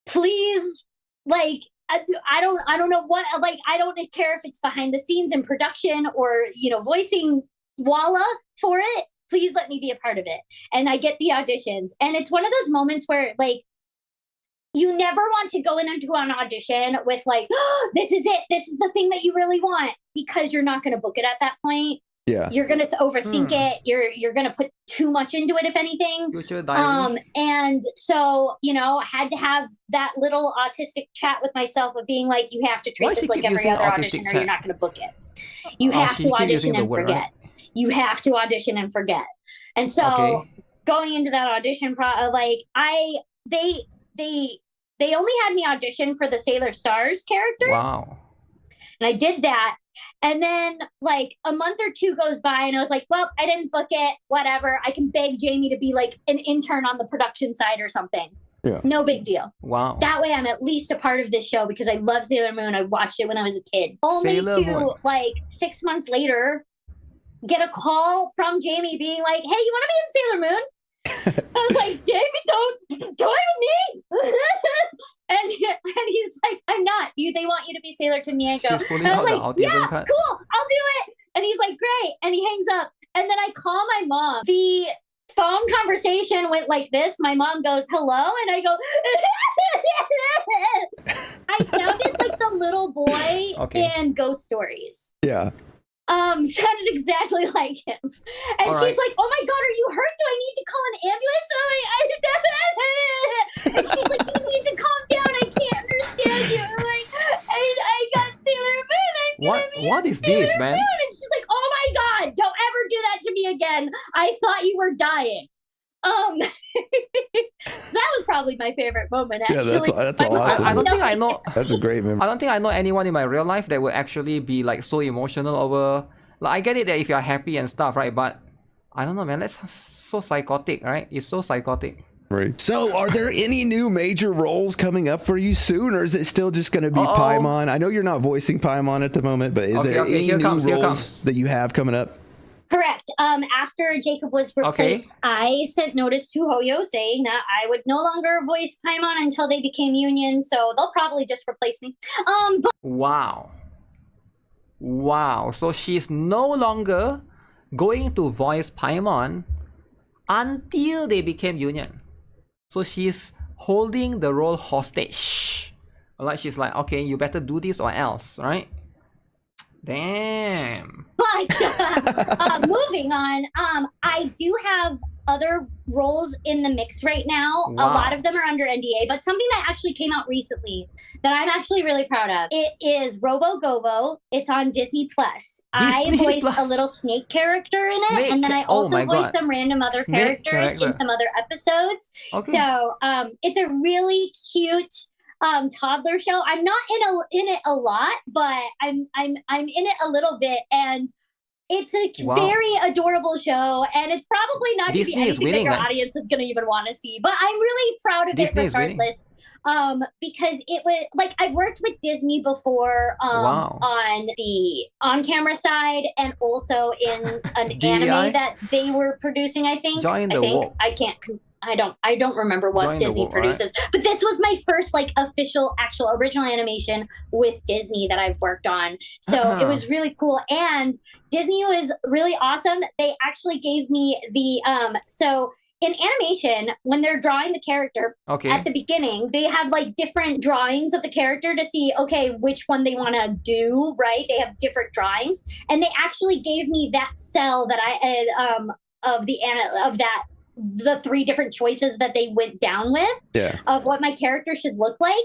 Please, like." I don't know what, like, I don't care if it's behind the scenes in production or, voicing Walla for it. Please let me be a part of it. And I get the auditions. And it's one of those moments where, like, you never want to go into an audition with like, oh, this is it. This is the thing that you really want, because you're not going to book it at that point. Yeah. You're going to overthink it. You're going to put too much into it, if anything. And so, I had to have that little autistic chat with myself of being like, you have to treat this like every other audition, or you're not going to book it. You have to audition and forget. Right? You have to audition and forget. And so going into that audition, they only had me audition for the Sailor Stars characters. Wow. And I did that. And then like a month or two goes by and I was like, well, I didn't book it. Whatever. I can beg Jamie to be like an intern on the production side or something. Yeah. No big deal. Wow. That way I'm at least a part of this show because I love Sailor Moon. I watched it when I was a kid. Only to like 6 months later get a call from Jamie being like, hey, you want to be in Sailor Moon? I was like, Jamie, don't even me. and he's like, I'm not. They want you to be Sailor Tennyako. And I was like, yeah, cool, I'll do it. And he's like, great. And he hangs up. And then I call my mom. The phone conversation went like this. My mom goes, hello? And I go, I sounded like the little boy in Ghost Stories. Yeah. Sounded exactly like him. And she's like, oh my God, are you hurt? Do I need to call an ambulance? And she's like, you need to calm down. I can't understand you. I'm like, I got Sailor Moon. What is this, man? And she's like, oh my God, don't ever do that to me again. I thought you were dying. So that was probably my favorite moment, actually. Yeah, that's awesome. I don't think I know. That's a great memory. I don't think I know anyone in my real life that would actually be like so emotional over. Like, I get it that if you're happy and stuff, right? But I don't know, man. That's so psychotic, right? It's so psychotic. Right. So, are there any new major roles coming up for you soon, or is it still just going to be Paimon? I know you're not voicing Paimon at the moment, but is there any new roles that you have coming up? Correct. After Jacob was replaced, I sent notice to Hoyo saying that I would no longer voice Paimon until they became union, so they'll probably just replace me. Wow. So she's no longer going to voice Paimon until they became union. So she's holding the role hostage. Like, she's like, okay, you better do this or else, right? Damn. But moving on, I do have other roles in the mix right now. Wow. A lot of them are under NDA, but something that actually came out recently that I'm actually really proud of. It is Robo Gobo. It's on Disney Plus. I voiced a little snake character in it, and then I also voiced some random other characters in some other episodes. Okay. So it's a really cute toddler show. I'm not in it a lot, but I'm in it a little bit, and It's a very adorable show, and it's probably not going to be anything that your audience is going to even want to see. But I'm really proud of it regardless, because it was like I've worked with Disney before on the on-camera side, and also in an anime that they were producing. I think. I don't remember what Disney produces, but this was my first like official, actual, original animation with Disney that I've worked on. So it was really cool, and Disney was really awesome. They actually gave me the so in animation, when they're drawing the character at the beginning, they have like different drawings of the character to see, okay, which one they want to do, right? They have different drawings, and they actually gave me that cell that I the 3 different choices that they went down with of what my character should look like.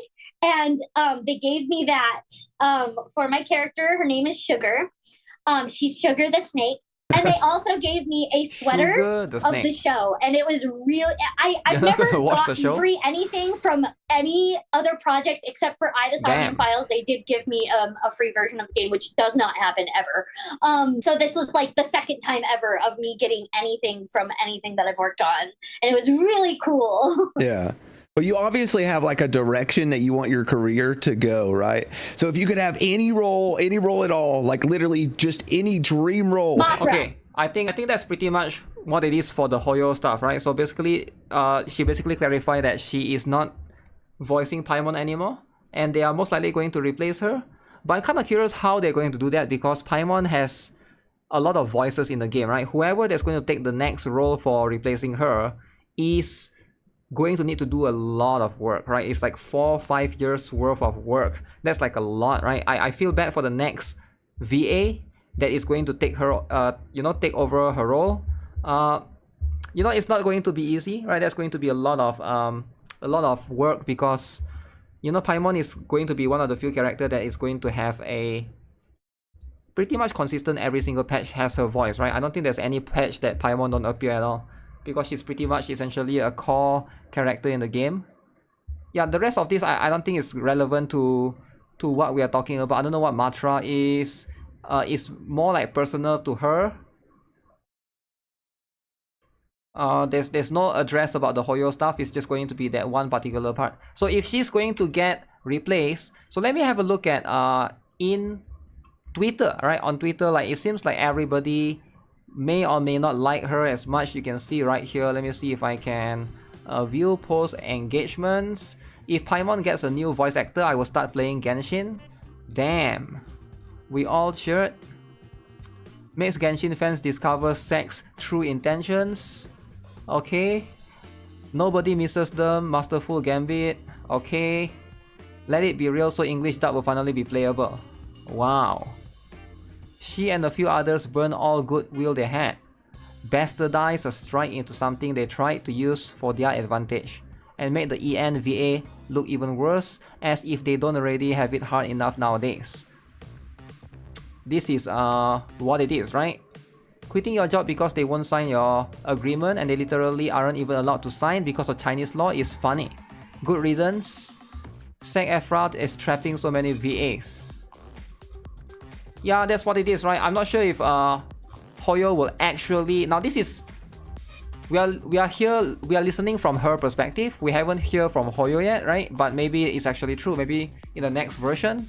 And they gave me that for my character. Her name is Sugar. She's Sugar the Snake. And they also gave me a sweater of the show. And it was really, I've never gotten free anything from any other project except for Ida's Harmony Files. They did give me a free version of the game, which does not happen ever. So this was like the second time ever of me getting anything from anything that I've worked on. And it was really cool. Yeah. But you obviously have like a direction that you want your career to go, right? So if you could have any role at all, like literally just any dream role. Okay, I think that's pretty much what it is for the Hoyo stuff, right? So basically, she basically clarified that she is not voicing Paimon anymore, and they are most likely going to replace her. But I'm kind of curious how they're going to do that, because Paimon has a lot of voices in the game, right? Whoever that's going to take the next role for replacing her is going to need to do a lot of work, right? It's like 4 or 5 years worth of work. That's like a lot, right? I feel bad for the next VA that is going to take her, take over her role. It's not going to be easy, right? That's going to be a lot of work, because Paimon is going to be one of the few characters that is going to have a pretty much consistent every single patch has her voice, right? I don't think there's any patch that Paimon don't appear at all, because she's pretty much essentially a core character in the game. Yeah, the rest of this I don't think is relevant to what we are talking about. I don't know what Matra is. It's more like personal to her. There's no address about the Hoyo stuff. It's just going to be that one particular part. So if she's going to get replaced, so let me have a look at in Twitter, right? On Twitter, like it seems like everybody may or may not like her as much. You can see right here. Let me see if I can view post engagements. If Paimon gets a new voice actor, I will start playing Genshin. Damn. We all cheered. Makes Genshin fans discover sex through intentions. Okay. Nobody misses them. Masterful Gambit. Okay. Let it be real so English dub will finally be playable. Wow. She and a few others burned all goodwill they had. Bastardize a strike into something they tried to use for their advantage, and made the EN VA look even worse, as if they don't already have it hard enough nowadays. This is what it is, right? Quitting your job because they won't sign your agreement, and they literally aren't even allowed to sign because of Chinese law, is funny. Good riddance. SAG-AFTRA is trapping so many VAs. Yeah, that's what it is, right? I'm not sure if Hoyo will actually... Now this is... We are listening from her perspective. We haven't heard from Hoyo yet, right? But maybe it's actually true. Maybe in the next version,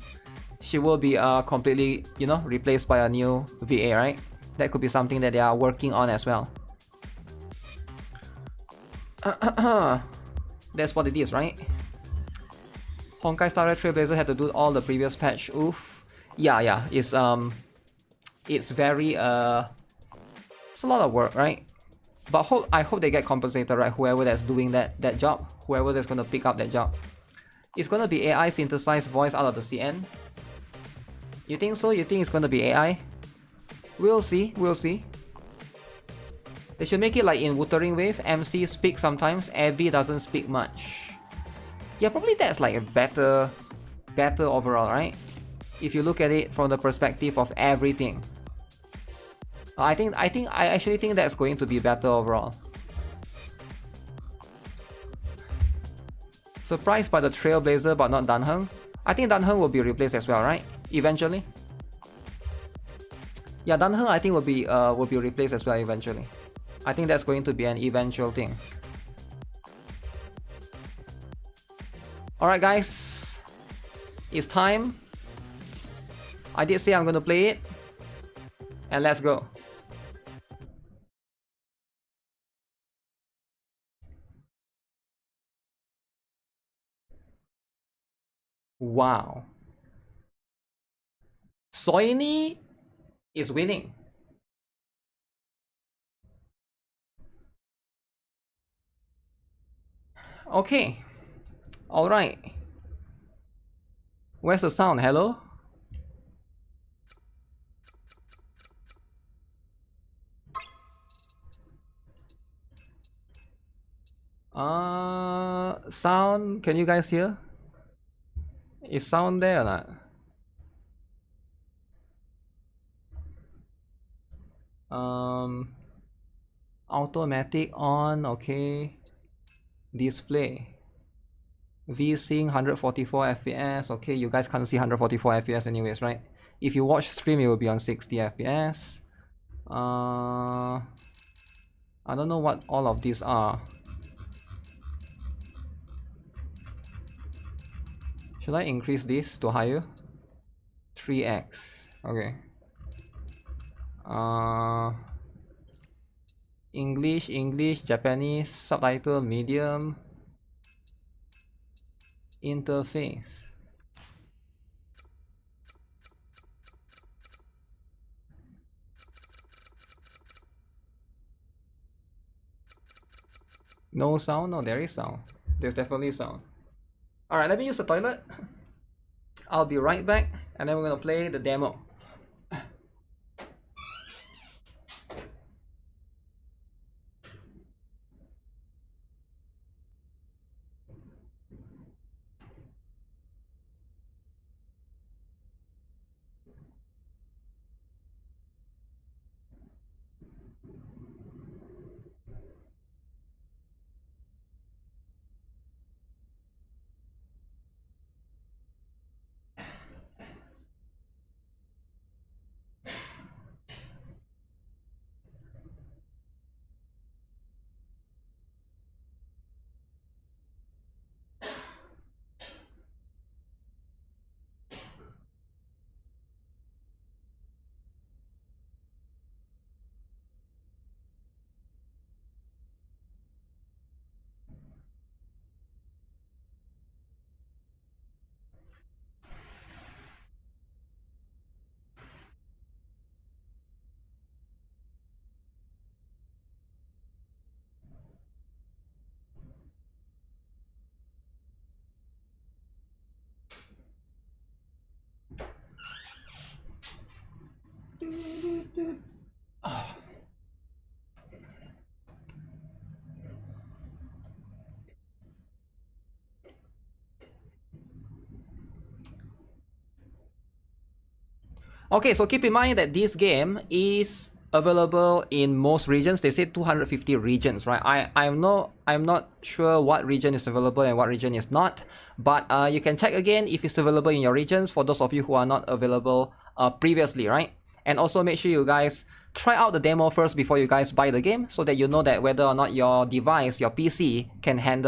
she will be completely, replaced by a new VA, right? That could be something that they are working on as well. That's what it is, right? Honkai Star Rail Trailblazer had to do all the previous patch. Oof. Yeah, it's very it's a lot of work, right? But I hope they get compensated, right? Whoever that's doing that job, whoever that's gonna pick up that job. It's gonna be AI synthesized voice out of the CN. You think so? You think it's gonna be AI? We'll see. They should make it like in Wuthering Wave. MC speaks sometimes, Abby doesn't speak much. Yeah, probably that's like a better overall, right? If you look at it from the perspective of everything. I actually think that's going to be better overall. Surprised by the Trailblazer but not Danheng. I think Danheng will be replaced as well, right? Eventually. Yeah, Dunhe I think will be replaced as well eventually. I think that's going to be an eventual thing. Alright guys, it's time. I did say I'm gonna play it, and let's go. Wow. Soini is winning. Okay. Alright. Where's the sound? Hello? Sound, can you guys hear? Is sound there or not? Automatic on, okay. Display. VSync 144 FPS. Okay, you guys can't see 144 FPS anyways, right? If you watch stream, it will be on 60 FPS. I don't know what all of these are. Should I increase this to higher? 3x. Okay. English, Japanese, subtitle, medium. Interface. No sound? No, there is sound. There's definitely sound. Alright, let me use the toilet. I'll be right back, and then we're gonna play the demo. Okay, so keep in mind that this game is available in most regions. They say 250 regions, right? I'm not sure what region is available and what region is not, but you can check again if it's available in your regions for those of you who are not available previously, right? And also make sure you guys try out the demo first before you guys buy the game, so that you know that whether or not your device, your PC, can handle